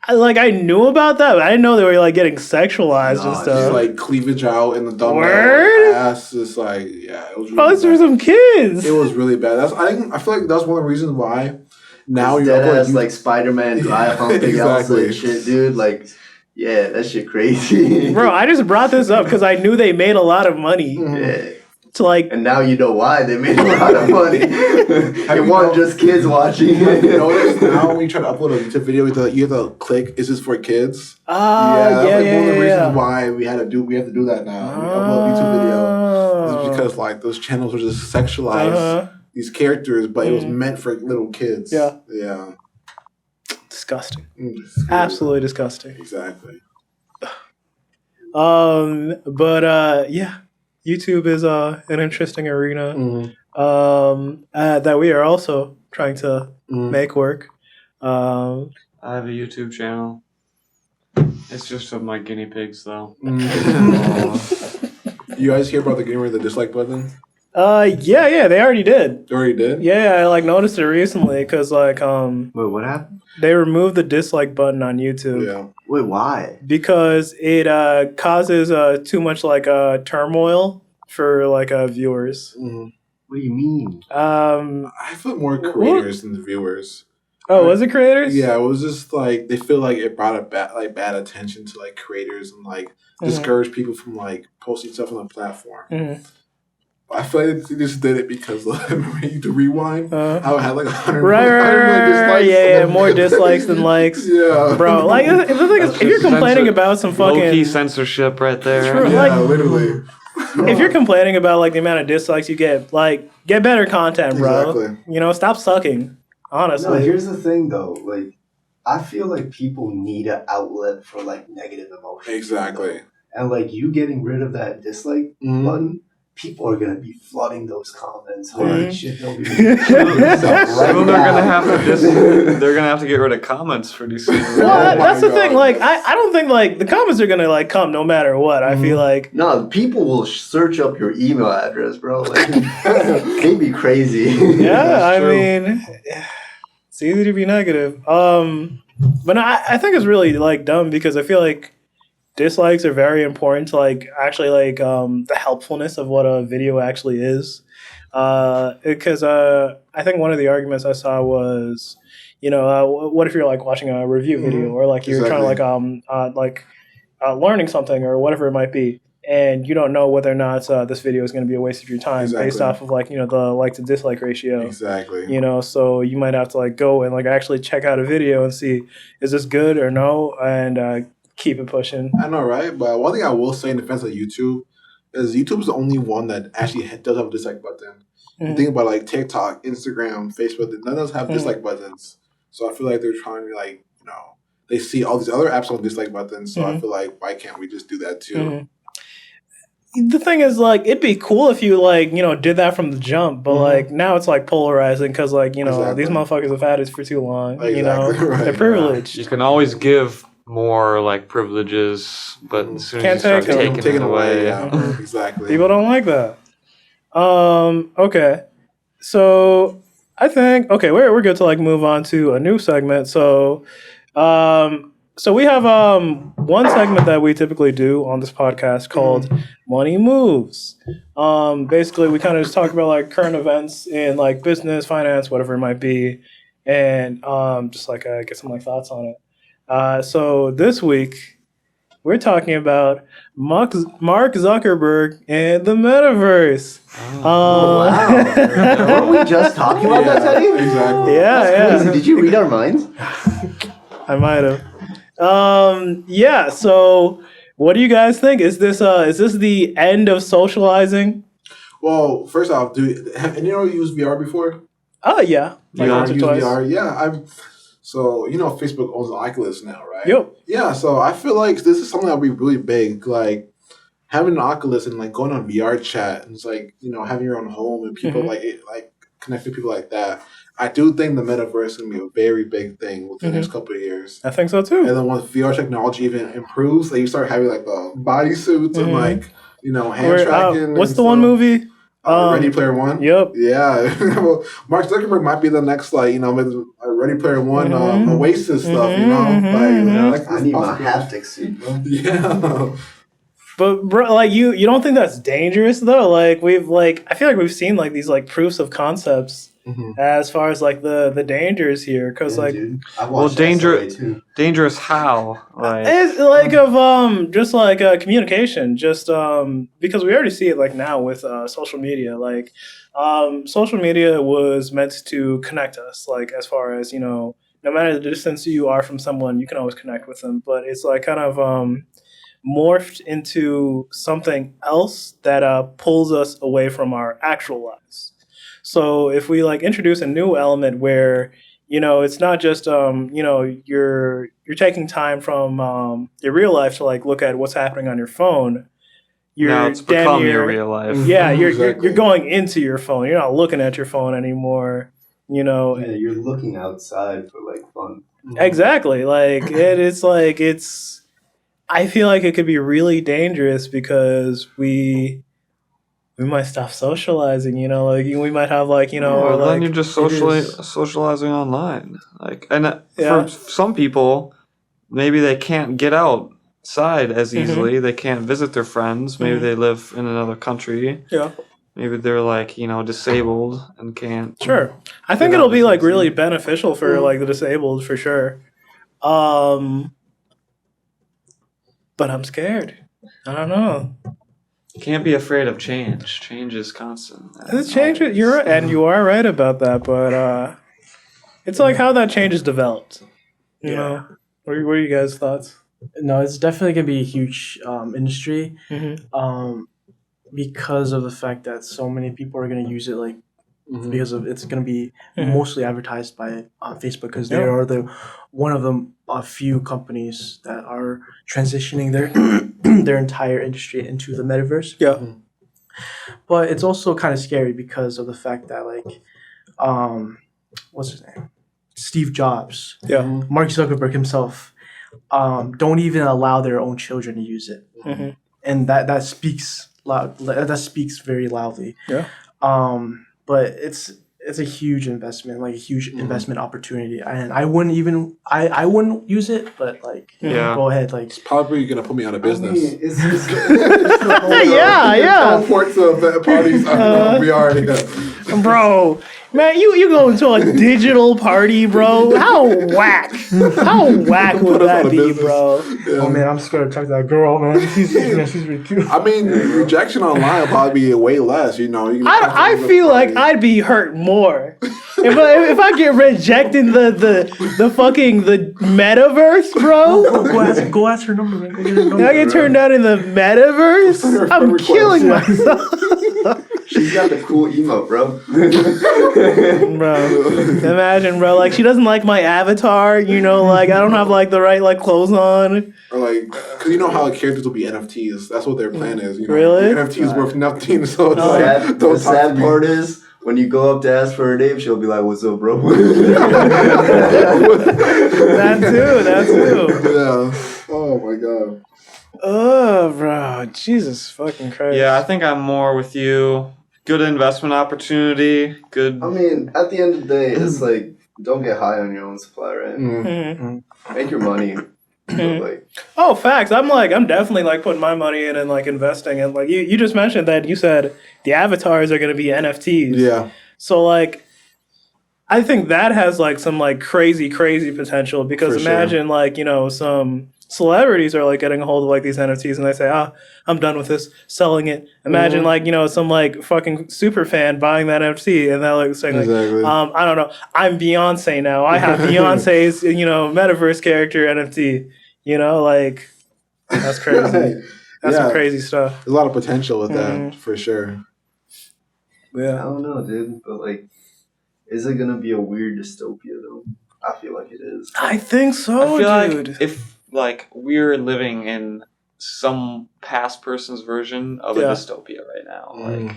I knew about that, but I didn't know they were like getting sexualized and stuff. Just like cleavage out in the dumb ass. It's like it was. Really bad. For some kids. It was really bad. I feel like that's one of the reasons why now you're like Spider-Man dry humping Elsa and shit, dude. Like. Yeah, that shit crazy. Bro, I just brought this up because I knew they made a lot of money. Yeah. And now you know why they made a lot of money. It wasn't just kids watching. Have you noticed now when you try to upload a YouTube video, you have to click, is this for kids? That's one of the reasons why we have to do that now. We upload a YouTube video. It's because like those channels were just sexualized these characters, but it was meant for little kids. Yeah. Disgusting. Absolutely disgusting. Exactly. YouTube is an interesting arena that we are also trying to make work. I have a YouTube channel. It's just of my guinea pigs, though. You guys hear about the gamer with the dislike button? Yeah, they already did. They already did? Yeah, I noticed it recently because Wait, what happened? They removed the dislike button on YouTube. Yeah. Wait, why? Because it causes too much turmoil for viewers. Mm-hmm. What do you mean? I felt more creators than the viewers. Oh, was it creators? Yeah, it was just like they feel like it brought a bad attention to creators and discourage people from posting stuff on the platform. I feel like they just did it because remember you to rewind. How it had like 100 right, dislikes. Yeah, more dislikes than likes. Yeah, bro. Like the thing is, if you're complaining about some fucking low-key censorship right there. True, yeah, literally. If you're complaining about like the amount of dislikes you get, like get better content, bro. Exactly. You know, stop sucking. Honestly. No, here's the thing though, like I feel like people need an outlet for like negative emotions. Exactly. And like you getting rid of that dislike button, people are gonna be flooding those comments. Holy shit, they'll be Well, they're gonna have to get rid of comments pretty soon. Well, that's the thing. Like, I don't think like the comments are gonna like come no matter what. I feel like no, people will search up your email address, bro. Like, they'd be crazy. Yeah, I mean, it's easy to be negative. But I think it's really like dumb because I feel like dislikes are very important to like actually like the helpfulness of what a video actually is. Because I think one of the arguments I saw was, you know, what if you're like watching a review video or like you're trying to like learning something or whatever it might be, and you don't know whether or not this video is going to be a waste of your time based off of like, you know, the like to dislike ratio. Exactly. You know, so you might have to like go and like actually check out a video and see, is this good or no, and keep it pushing. I know, right? But one thing I will say in defense of YouTube is YouTube is the only one that actually does have a dislike button. You think about like TikTok, Instagram, Facebook, none of those have dislike buttons. So I feel like they're trying to like, you know, they see all these other apps on dislike buttons. So I feel like, why can't we just do that too? The thing is, like, it'd be cool if you, like, you know, did that from the jump. But, like, now it's, like, polarizing because, like, you know, these motherfuckers have had it for too long. You know, they're privileged. You can always give more, like, privileges, but as soon as Can't you start taking it away. Yeah. Exactly. People don't like that. Okay. So, I think, okay, we're good to, like, move on to a new segment. So, so we have one segment that we typically do on this podcast called Money Moves. Basically, we kind of just talk about like current events in like business, finance, whatever it might be, and just like get some like thoughts on it. So this week we're talking about Mark Zuckerberg and the Metaverse. Wow! Weren't we just talking about that, Teddy? Exactly. Yeah. Did you read our minds? I might have. Yeah, so what do you guys think? Is this the end of socializing? Well, first off, have anyone used VR before? Oh yeah. Like once or twice. VR? Yeah, so you know Facebook owns the Oculus now, right? Yep. Yeah, so I feel like this is something that would be really big, like having an Oculus and like going on VR chat and it's like, you know, having your own home and people like connecting people like that. I do think the Metaverse is going to be a very big thing within the next couple of years. I think so too. And then once VR technology even improves, like you start having like the bodysuits and like, you know, hand tracking. What's the one movie? Ready Player One? Yep. Yeah. Well, Mark Zuckerberg might be the next, like, you know, Ready Player One Oasis stuff, you know? Like, I need my haptic suit, bro. Yeah. But bro, like you don't think that's dangerous though? Like I feel like we've seen like these like proofs of concepts as far as like the dangers here, because dangerous how? Like it's like of just like communication, just because we already see it like now with social media. Like social media was meant to connect us, like as far as, you know, no matter the distance you are from someone, you can always connect with them. But it's like kind of morphed into something else that pulls us away from our actual lives. So if we like introduce a new element where, you know, it's not just you know, you're taking time from your real life to like look at what's happening on your phone. Now it's become your real life. Yeah, you're going into your phone. You're not looking at your phone anymore. You know, yeah, you're looking outside for like fun. Exactly. Like it's. I feel like it could be really dangerous because we might stop socializing, you know, like we might have like, you know, or then like, you're just socializing online. Like, and for some people, maybe they can't get outside as easily. They can't visit their friends. Maybe they live in another country. Yeah. Maybe they're like, you know, disabled and can't. Sure. I think it'll be like really beneficial for like the disabled for sure. But I'm scared. I don't know. Can't be afraid of change. Change is constant. You are right about that, but it's like how that change is developed. You know, what are you guys' thoughts? No, it's definitely gonna be a huge industry, because of the fact that so many people are gonna use it, like because of it's gonna be mostly advertised by Facebook, because they are one of the few companies that are transitioning their entire industry into the metaverse. Yeah. But it's also kind of scary because of the fact that what's his name? Steve Jobs. Yeah. Mark Zuckerberg himself don't even allow their own children to use it. And that speaks loud. That speaks very loudly. Yeah. But it's a huge investment, like a huge investment opportunity, and I wouldn't use it, but go ahead, like it's probably gonna put me out of business. I mean, it's teleport to event parties. We already got. Bro, man, you go into a digital party, bro. How whack would that be, bro? Yeah. Oh man, I'm scared to talk to that girl, man. She's really cute. I mean, rejection online will probably be way less. You know, I feel like I'd be hurt more if I get rejected in the fucking the metaverse, bro. Go ask her number, man. Go get her number. I get turned down in the metaverse. I'm killing myself. She's got the cool emote, bro. Bro, imagine, bro. Like, she doesn't like my avatar. You know, like I don't have like the right like clothes on. Or like, cause you know how characters will be NFTs. That's what their plan is. You know? Really? NFTs worth nothing. So it's the sad part is when you go up to ask for her name, she'll be like, "What's up, bro?" That too. Yeah. Oh my god. Oh, bro. Jesus fucking Christ. Yeah, I think I'm more with you. Good investment opportunity. Good. I mean, at the end of the day, it's like, don't get high on your own supply, right? Make your money. Oh, facts. I'm definitely like putting my money in and like investing. And like you just mentioned that you said the avatars are going to be NFTs. Yeah. So like, I think that has like some like crazy potential, because imagine like, you know, some celebrities are like getting a hold of like these NFTs and they say, I'm done with this, selling it. Imagine like, you know, some like fucking super fan buying that NFT and they're like saying like, I don't know, I'm Beyonce now. I have Beyonce's, you know, metaverse character NFT. You know, like that's crazy. That's some crazy stuff. There's a lot of potential with that for sure. Yeah. I don't know, dude, but like, is it gonna be a weird dystopia though? I feel like it is. I think so, dude. Like if like we're living in some past person's version of a dystopia right now, like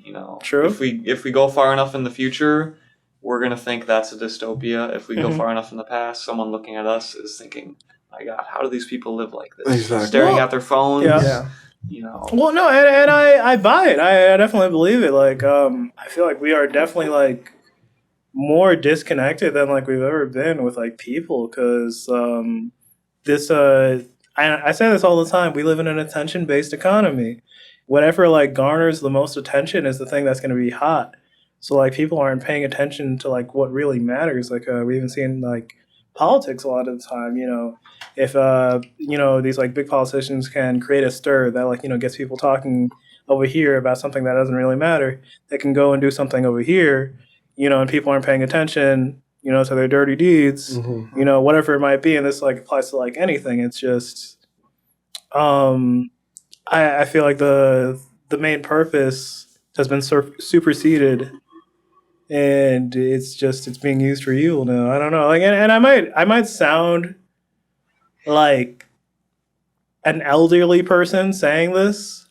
you know, true. If we go far enough in the future, we're gonna think that's a dystopia. If we go far enough in the past, someone looking at us is thinking, "My God, how do these people live like this? Exactly. Staring at their phones." Yeah. You know. Well, no, and I buy it. I definitely believe it. Like, I feel like we are definitely like more disconnected than like we've ever been with like people, because I say this all the time. We live in an attention-based economy. Whatever like garners the most attention is the thing that's going to be hot. So like people aren't paying attention to like what really matters. Like we even seen like politics a lot of the time. You know, if you know, these like big politicians can create a stir that like, you know, gets people talking over here about something that doesn't really matter, they can go and do something over here, you know, and people aren't paying attention, you know, to their dirty deeds, you know, whatever it might be. And this like applies to like anything. It's just, I feel like the main purpose has been superseded, and it's being used for evil now. I don't know. Like, and I might sound like an elderly person saying this,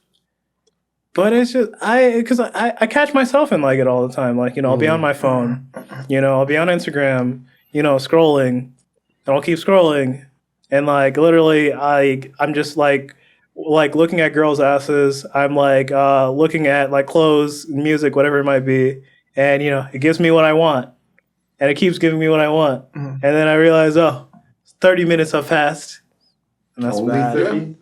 but it's just because I catch myself in like it all the time. Like, you know, I'll be on my phone, you know, I'll be on Instagram, you know, scrolling, and I'll keep scrolling, and like literally I'm just like looking at girls' asses. I'm like looking at like clothes, music, whatever it might be, and you know, it gives me what I want, and it keeps giving me what I want, and then I realize, 30 minutes have passed, and that's only bad. 30?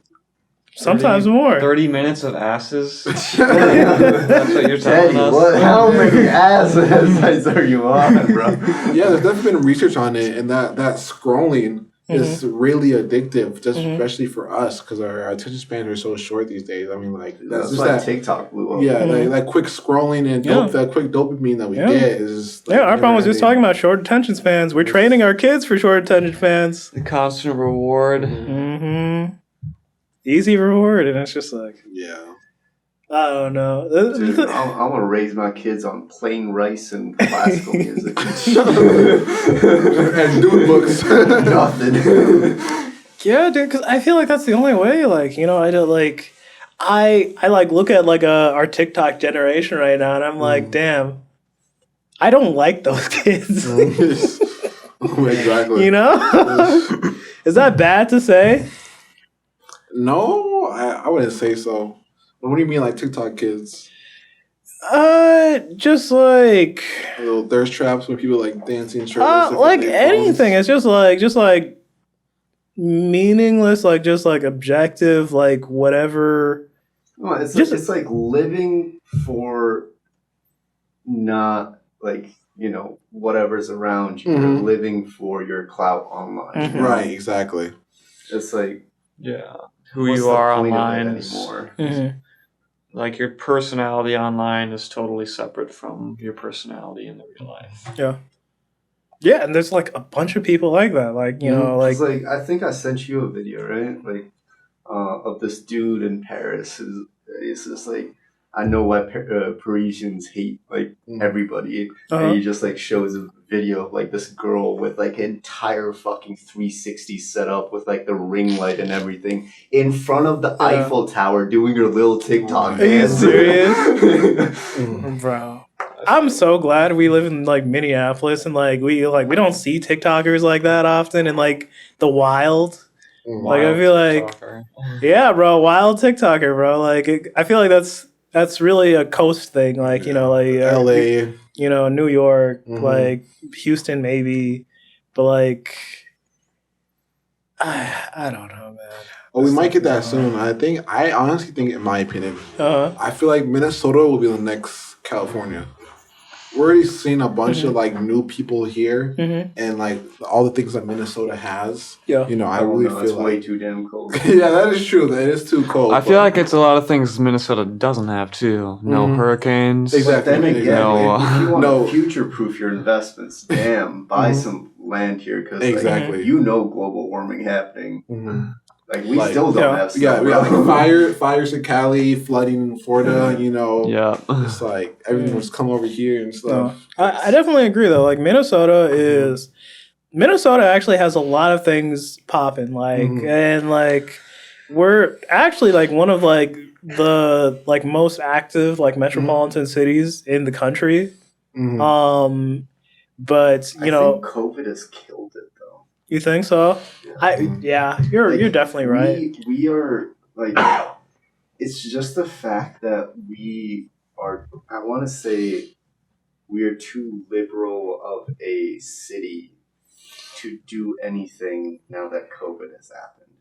Sometimes more. 30 minutes of asses? That's what you're telling us? What? How many asses are you on, bro? Yeah, there's definitely been research on it, and that scrolling is really addictive, just especially for us because our attention spans are so short these days. I mean, like that's just like that TikTok blew up. Yeah, like quick scrolling and that quick dopamine that we get is. Like, our problem was just talking about short attention spans. We're training our kids for short attention spans. The constant reward. Easy reward, and it's just like I don't know. Dude, I want to raise my kids on plain rice and classical music and dude books. Nothing. Yeah, dude, because I feel like that's the only way. Like, I don't like. I like look at like our TikTok generation right now, and I'm like, damn, I don't like those kids. Exactly. Is that bad to say? No, I wouldn't say so. What do you mean, like TikTok kids? Just like little thirst traps where people like dancing. Like anything. It's just like meaningless, like just like objective, like whatever. No, it's like living for not like whatever's around you. You're living for your clout online. Right, exactly. It's like who you are online anymore. Like your personality online is totally separate from your personality in the real life. Yeah, and there's like a bunch of people like that. Like like I think I sent you a video, right? Like of this dude in Paris. It's just like, I know why Parisians hate like everybody. And he just like shows a video of like this girl with like an entire fucking 360 set up with like the ring light and everything in front of the Eiffel Tower doing her little TikTok dance. Are you serious? Bro. I'm so glad we live in like Minneapolis and like we don't see TikTokers like that often in like the wild. Like I feel like TikToker. Bro, wild TikToker, bro. Like I feel like that's really a coast thing, like like LA, New York, like Houston maybe, but like I don't know, man. Oh, we might get that soon. I honestly think, in my opinion, I feel like Minnesota will be the next California. We're already seeing a bunch of like new people here, and like all the things that Minnesota has. I really feel it's like way too damn cold. Yeah, that is true. That is too cold. I feel like it's a lot of things Minnesota doesn't have too. No hurricanes. Exactly. But then again, if you want No. to future-proof your investments, buy some land here because global warming happening. Like we still don't have snow. We have like fires in Cali, flooding in Florida. It's like everything was come over here and stuff. I definitely agree though. Like Minnesota actually has a lot of things popping. Like and like we're actually like one of like the like most active like metropolitan cities in the country. But I think COVID has killed it. You think so? You're definitely right. We are like, it's just the fact that we are. I want to say we are too liberal of a city to do anything now that COVID has happened.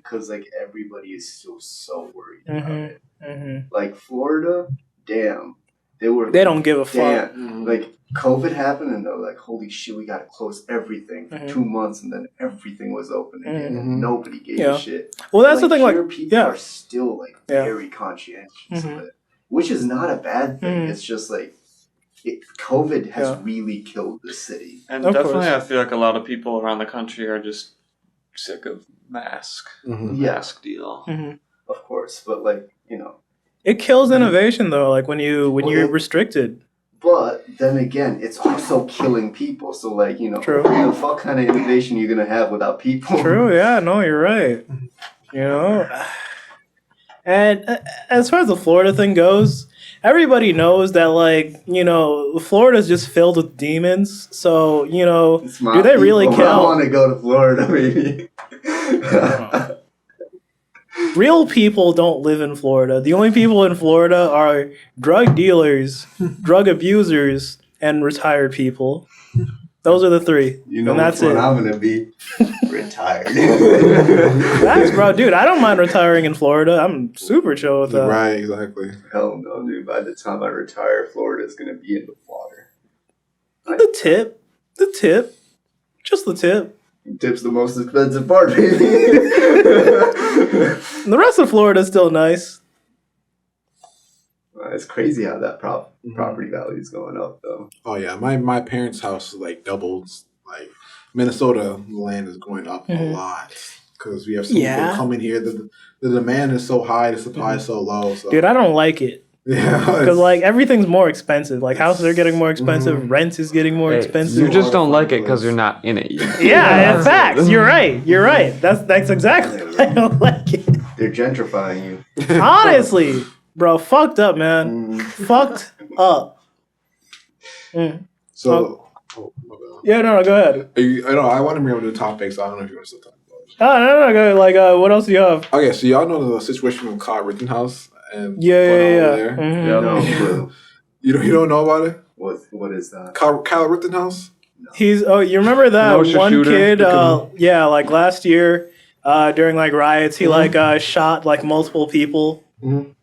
Because like everybody is still so worried about it. Like Florida, damn, they don't give a fuck. Like COVID happened and they're like, holy shit, we gotta close everything for 2 months, and then everything was open again and nobody gave a shit. Well, that's the thing. Here, people are still like very conscientious of it, which is not a bad thing. It's just like COVID has really killed the city. And definitely, I feel like a lot of people around the country are just sick of mask deal. Of course, but like it kills innovation though. Like when you're restricted. But then again, it's also killing people. So like True. What the fuck kind of innovation you're gonna have without people? True. Yeah. No, you're right. And as far as the Florida thing goes, everybody knows that like Florida's just filled with demons. So do they really count? I want to go to Florida, maybe. Real people don't live in Florida. The only people in Florida are drug dealers, drug abusers, and retired people. Those are the three. And that's it. I'm going to be retired. Thanks, bro. Dude, I don't mind retiring in Florida. I'm super chill with that. Right, exactly. Hell no, dude. By the time I retire, Florida is going to be in the water. The tip. Just the tip. Tip's the most expensive part, baby. The rest of Florida is still nice. It's crazy how that property value is going up, though. Oh yeah, my parents' house like doubled. Like Minnesota land is going up a lot because we have some people coming here. The demand is so high, the supply is so low. So. Dude, I don't like it. Yeah, because like everything's more expensive. Like houses are getting more expensive, rent is getting more expensive. You just don't like it because you're not in it yet. Yeah, in fact, you're right. You're right. That's exactly why I don't like it. They're gentrifying you. Honestly, bro, fucked up, man. Fucked up. So, yeah, no, go ahead. I want to bring up the topics. I don't know if you want to still talk about it. Oh, no, go ahead. Like, what else do you have? Okay, so y'all know the situation with Kyle Rittenhouse. And yeah. No. You don't know about it? What is that? Kyle Rittenhouse? No. You remember that one shooter? kid? Like last year, during like riots, he shot like multiple people. With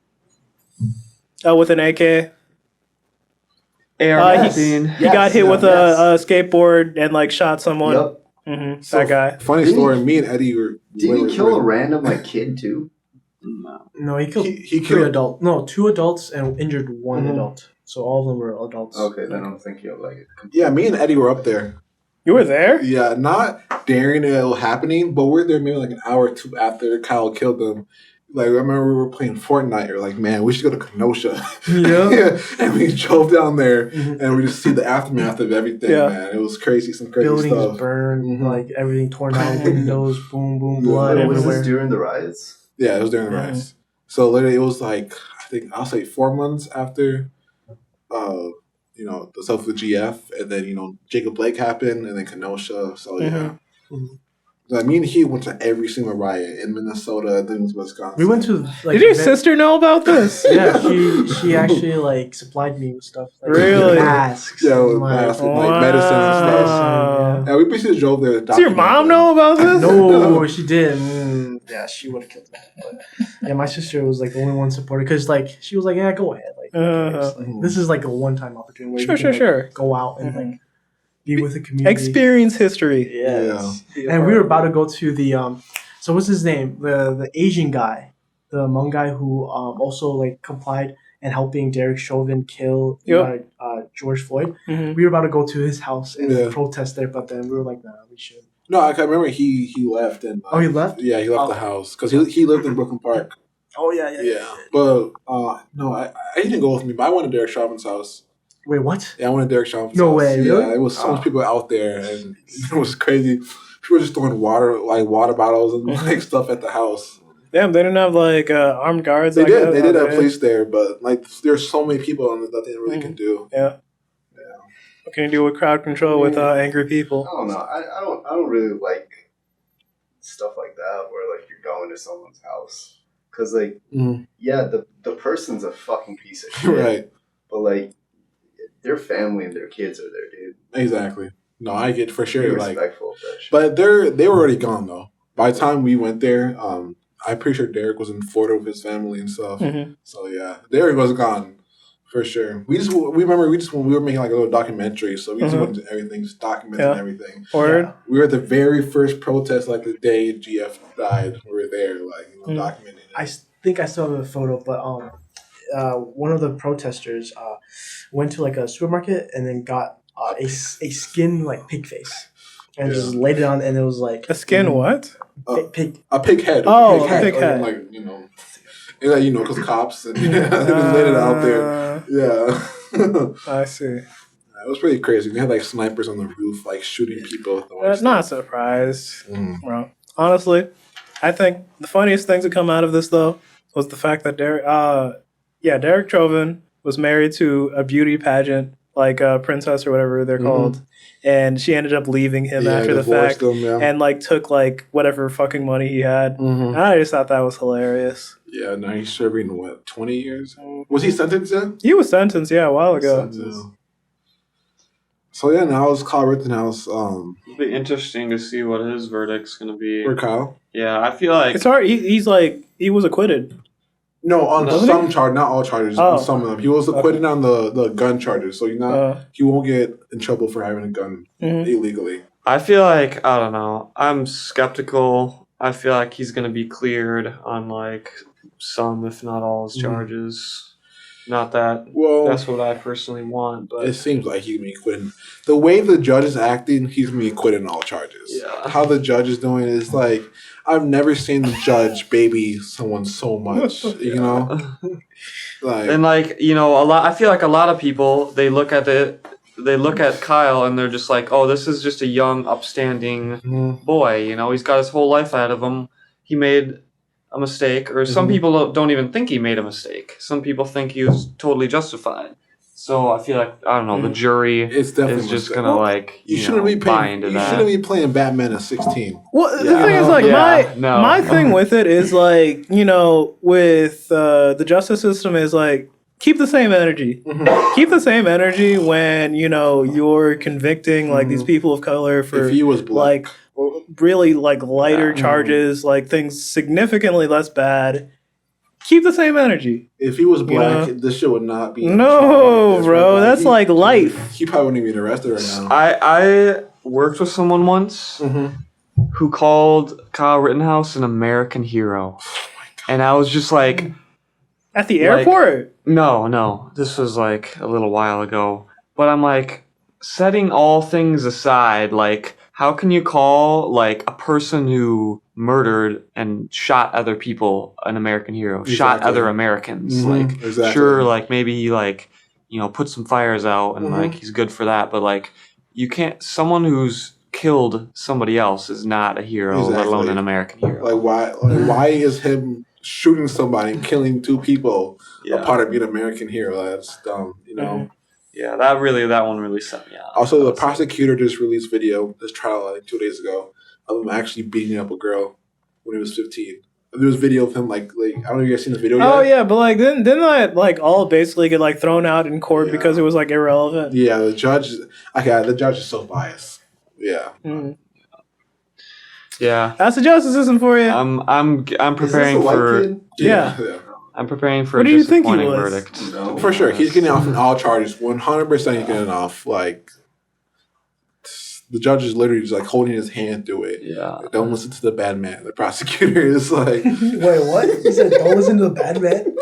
an AK. He got hit with a skateboard and like shot someone. Yep. So, that guy. Funny story. Me and Eddie were. Did he kill a random kid too? No, he killed three adults. No, 2 adults and injured 1 adult. So all of them were adults. Okay, then I don't think you'll like it. Yeah, me and Eddie were up there. You were there? Yeah, not during it happening, but we're there maybe like an hour or 2 after Kyle killed them. Like, I remember we were playing Fortnite. We're like, man, we should go to Kenosha. Yeah. And we drove down there, and we just see the aftermath of everything, man. It was crazy, some crazy buildings stuff. Burned, like everything torn down, windows, boom, boom, blood everywhere. Was this during the riots? Yeah, it was during the riots. So literally, it was like, I think I'll say 4 months after, the stuff with GF, and then Jacob Blake happened, and then Kenosha. So yeah. Like, me and he went to every single riot in Minnesota and then Wisconsin. We went to Did your sister know about this? Yeah, she actually like supplied me with stuff. Like, really? Masks. Yeah, with masks and like medicine and stuff. Yeah, we basically drove there. Does your mom know about this? No, she did. Yeah, she would have killed me. But yeah, my sister was like the only one supported because like she was like, yeah, go ahead. Like, this is like a one-time opportunity where you can go out and like be with the community. Experience history. Yes. Yeah. And we were about to go to the so what's his name? The Asian guy, the Hmong guy who also like complied and helping Derek Chauvin kill George Floyd. We were about to go to his house and protest there, but then we were like, nah, we should. No, I remember he left and he left. Yeah, he left the house because he lived in Brooklyn Park. Oh yeah. But no, I didn't go with me, but I went to Derek Chauvin's house. Wait, what? Yeah, I went to Derek Chauvin's house. No way, really? Yeah, it was so much people out there, and it was crazy. People were just throwing water bottles and like stuff at the house. Damn, they didn't have like armed guards. They did. They did have police there, but like there's so many people and nothing really can do. Yeah. What can you do with crowd control with angry people? I don't know. I don't really like stuff like that where like you're going to someone's house because like the person's a fucking piece of shit. Right. But like their family and their kids are there, dude. Exactly. No, I get for sure. Be respectful of that shit. But they were already gone though. By the time we went there, I'm pretty sure Derek was in Florida with his family and stuff. So yeah, Derek was gone for sure. We were making like a little documentary, so we just went to everything, just documenting everything. Word. We were at the very first protest, like the day GF died. We were there, like documenting it. I think I still have a photo, but one of the protesters went to like a supermarket and then got a skin like pig face and just laid it on, and it was like a skin what? Pig. A pig head. Oh, a pig head. Like because cops and they just laid it out there. Yeah. I see. It was pretty crazy. They had like snipers on the roof, like shooting people. Not surprised. Bro. Honestly, I think the funniest things that come out of this though was the fact that Derek Chauvin was married to a beauty pageant, like a princess or whatever they're called, and she ended up leaving him after the fact, and like took like whatever fucking money he had. And I just thought that was hilarious. Yeah, now he's serving 20 years? Was he sentenced yet? He was sentenced, a while ago. So yeah, now it's Kyle Rittenhouse. It'll be interesting to see what his verdict's gonna be. For Kyle? Yeah, I feel like it's hard. He's like he was acquitted. No, on some charges, not all charges. On some of them, he was acquitted on the gun charges, so he won't get in trouble for having a gun illegally. I feel like, I don't know, I'm skeptical. I feel like he's going to be cleared on like some, if not all, his charges. Not that that's what I personally want, but it seems like he's going to be acquitted. The way the judge is acting, he's going to be acquitted on all charges. Yeah. How the judge is doing is like, I've never seen the judge baby someone so much, you know? Like, and like, you know, I feel like a lot of people, they look at Kyle and they're just like, oh, this is just a young, upstanding boy. You know, he's got his whole life ahead of him. He made a mistake, or some people don't even think he made a mistake. Some people think he was totally justified. So I feel like, I don't know, the jury is just gonna like you shouldn't be playing. You shouldn't be playing Batman at 16. Well, the thing is like my thing with it is like, you know, with the justice system is like, keep the same energy. Keep the same energy when, you know, you're convicting like these people of color for if he was black. Like really like lighter charges, like things significantly less bad. Keep the same energy. If he was black, this shit would not be. No, bro, that's like life. He probably wouldn't even be arrested right now. I worked with someone once who called Kyle Rittenhouse an American hero, and I was just like, at the airport. No, this was like a little while ago. But I'm like, setting all things aside, like, how can you call like a person who murdered and shot other people an American hero? Shot other Americans, like sure, like maybe he like, you know, put some fires out and like he's good for that, but like you can't. Someone who's killed somebody else is not a hero, let alone an American hero. Like why is him shooting somebody and killing two people a part of being an American hero? That's dumb, you know. Yeah, that one really set me off. Also, the prosecutor just released video, this trial like 2 days ago, of him actually beating up a girl when he was 15. There was video of him like I don't know if you guys seen the video yet. Oh yeah, but like didn't that like all basically get like thrown out in court because it was like irrelevant? Yeah, the judge is so biased. Yeah. Yeah. That's the justice system for you. I'm preparing for I'm preparing for a disappointing verdict. No. For sure. He's getting off on all charges. 100% he's getting off. Like, the judge is literally just like holding his hand through it. Yeah. Like, don't listen to the bad man. The prosecutor is like... Wait, what? He said don't listen to the bad man?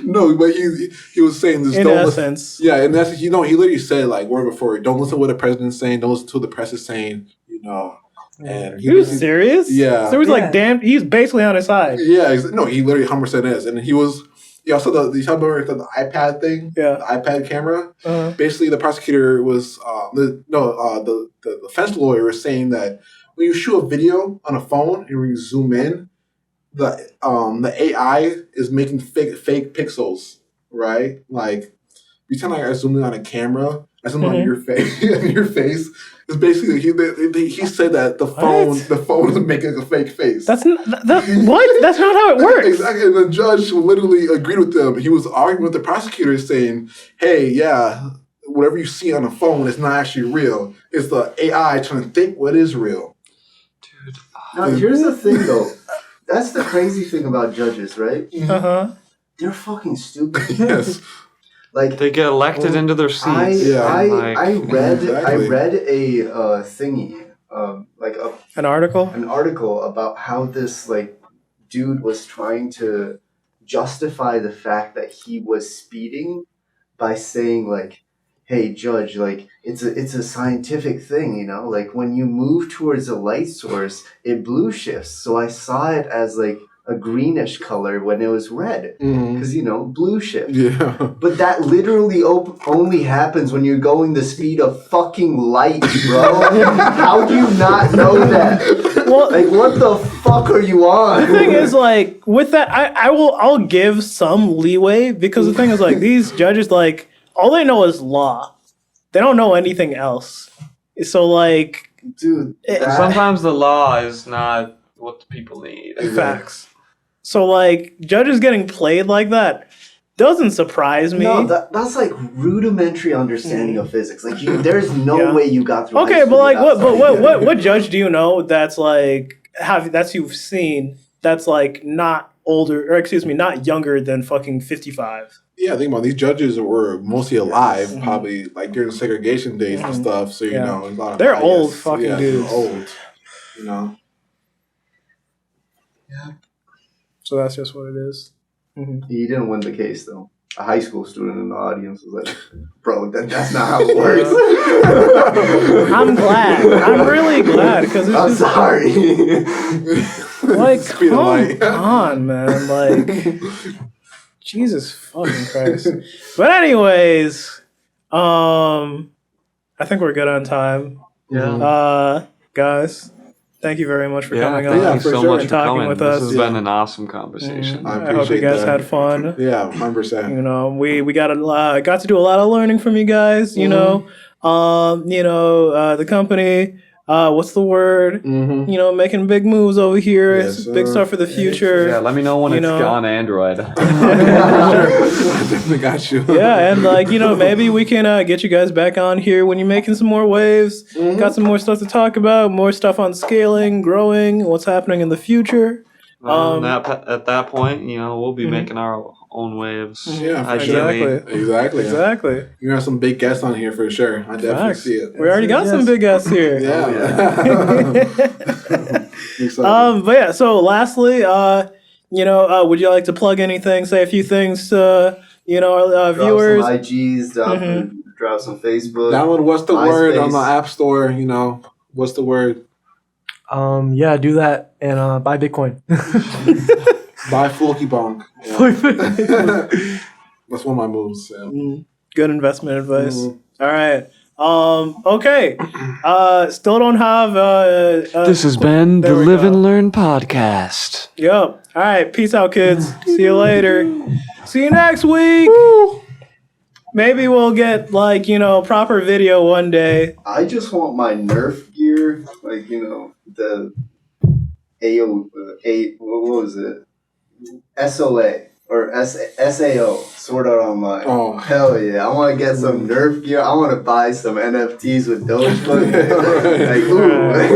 No, but he was saying this... In essence. Yeah, in essence, he literally said, like, word before, don't listen to what the president's saying, don't listen to what the press is saying, you know... And he was serious? Yeah. So he was like, damn, he's basically on his side. Yeah, no, he literally 100% is. And he was, also the iPad thing, the iPad camera. Basically, the prosecutor was, the defense lawyer was saying that when you shoot a video on a phone and when you zoom in, the AI is making fake pixels, right? Like, every time I zoom in on a camera, I zoom on your face. It's basically he said that the phone is making a fake face. That's what? That's not how it works. Exactly. And the judge literally agreed with them. He was arguing with the prosecutor, saying, "Hey, yeah, whatever you see on the phone is not actually real. It's the AI trying to think what is real." Dude. Now here's the thing, though. That's the crazy thing about judges, right? They're fucking stupid. Yes. Like they get elected into their seats. I read a thingy, an article about how this like dude was trying to justify the fact that he was speeding by saying like, "Hey judge, like it's a scientific thing, you know, like when you move towards a light source, it blue shifts. So I saw it as like a greenish color when it was red because blue shift. Yeah, but that literally only happens when you're going the speed of fucking light, bro. How do you not know that? Well, like what the fuck are you on? The thing is, like with that, I'll give some leeway because the thing is, like these judges, like all they know is law. They don't know anything else. So like, dude, sometimes the law is not what the people need. Facts. So, like, judges getting played like that doesn't surprise me. No, that's like rudimentary understanding of physics. Like, there's no way you got through. Okay, but like, what judge do you know that's like you've seen that's like not older or not younger than fucking 55? Yeah, think about it. These judges were mostly alive, probably like during segregation days and stuff. So you know, a lot of they're old fucking dudes. They're old, you know. Yeah. So that's just what it is. He didn't win the case though. A high school student in the audience was like, "Bro, that's not how it works." I'm glad. I'm really glad because I'm sorry. Like, come on, man. Like, Jesus fucking Christ. But anyways, I think we're good on time. Yeah. Guys, thank you very much for coming on. Thank you so much and for talking coming. with us. This has been an awesome conversation. I hope you guys had fun. Yeah, 100%. You know, we got to do a lot of learning from you guys. You know, the company. What's the word? You know, making big moves over here. Yes, it's big stuff for the future. Yeah, let me know when it's on Android. I definitely got you. Yeah, and maybe we can get you guys back on here when you're making some more waves. Got some more stuff to talk about, more stuff on scaling, growing, what's happening in the future. At that point, you know, we'll be making our own waves. Yeah, exactly. You're gonna have some big guests on here for sure. I definitely see it. We already got some big guests here. But yeah. So lastly, would you like to plug anything? Say a few things to our viewers. Drop some IGs. Drop some Facebook. Download What's the Word on the App Store. You know, What's the Word. Yeah, do that and buy Bitcoin. Buy Floki Bonk. Yeah. That's one of my moves. Yeah. Good investment advice. All right. Okay. Still don't have. This has been the Live and Learn podcast. Yep. All right. Peace out, kids. See you later. See you next week. Woo. Maybe we'll get proper video one day. I just want my Nerf gear, the what was it? SOA or SAO, Sword Art Online. Oh hell yeah! I want to get some Nerf gear. I want to buy some NFTs with Dogecoin.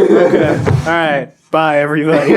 Okay. All right. Bye, everybody.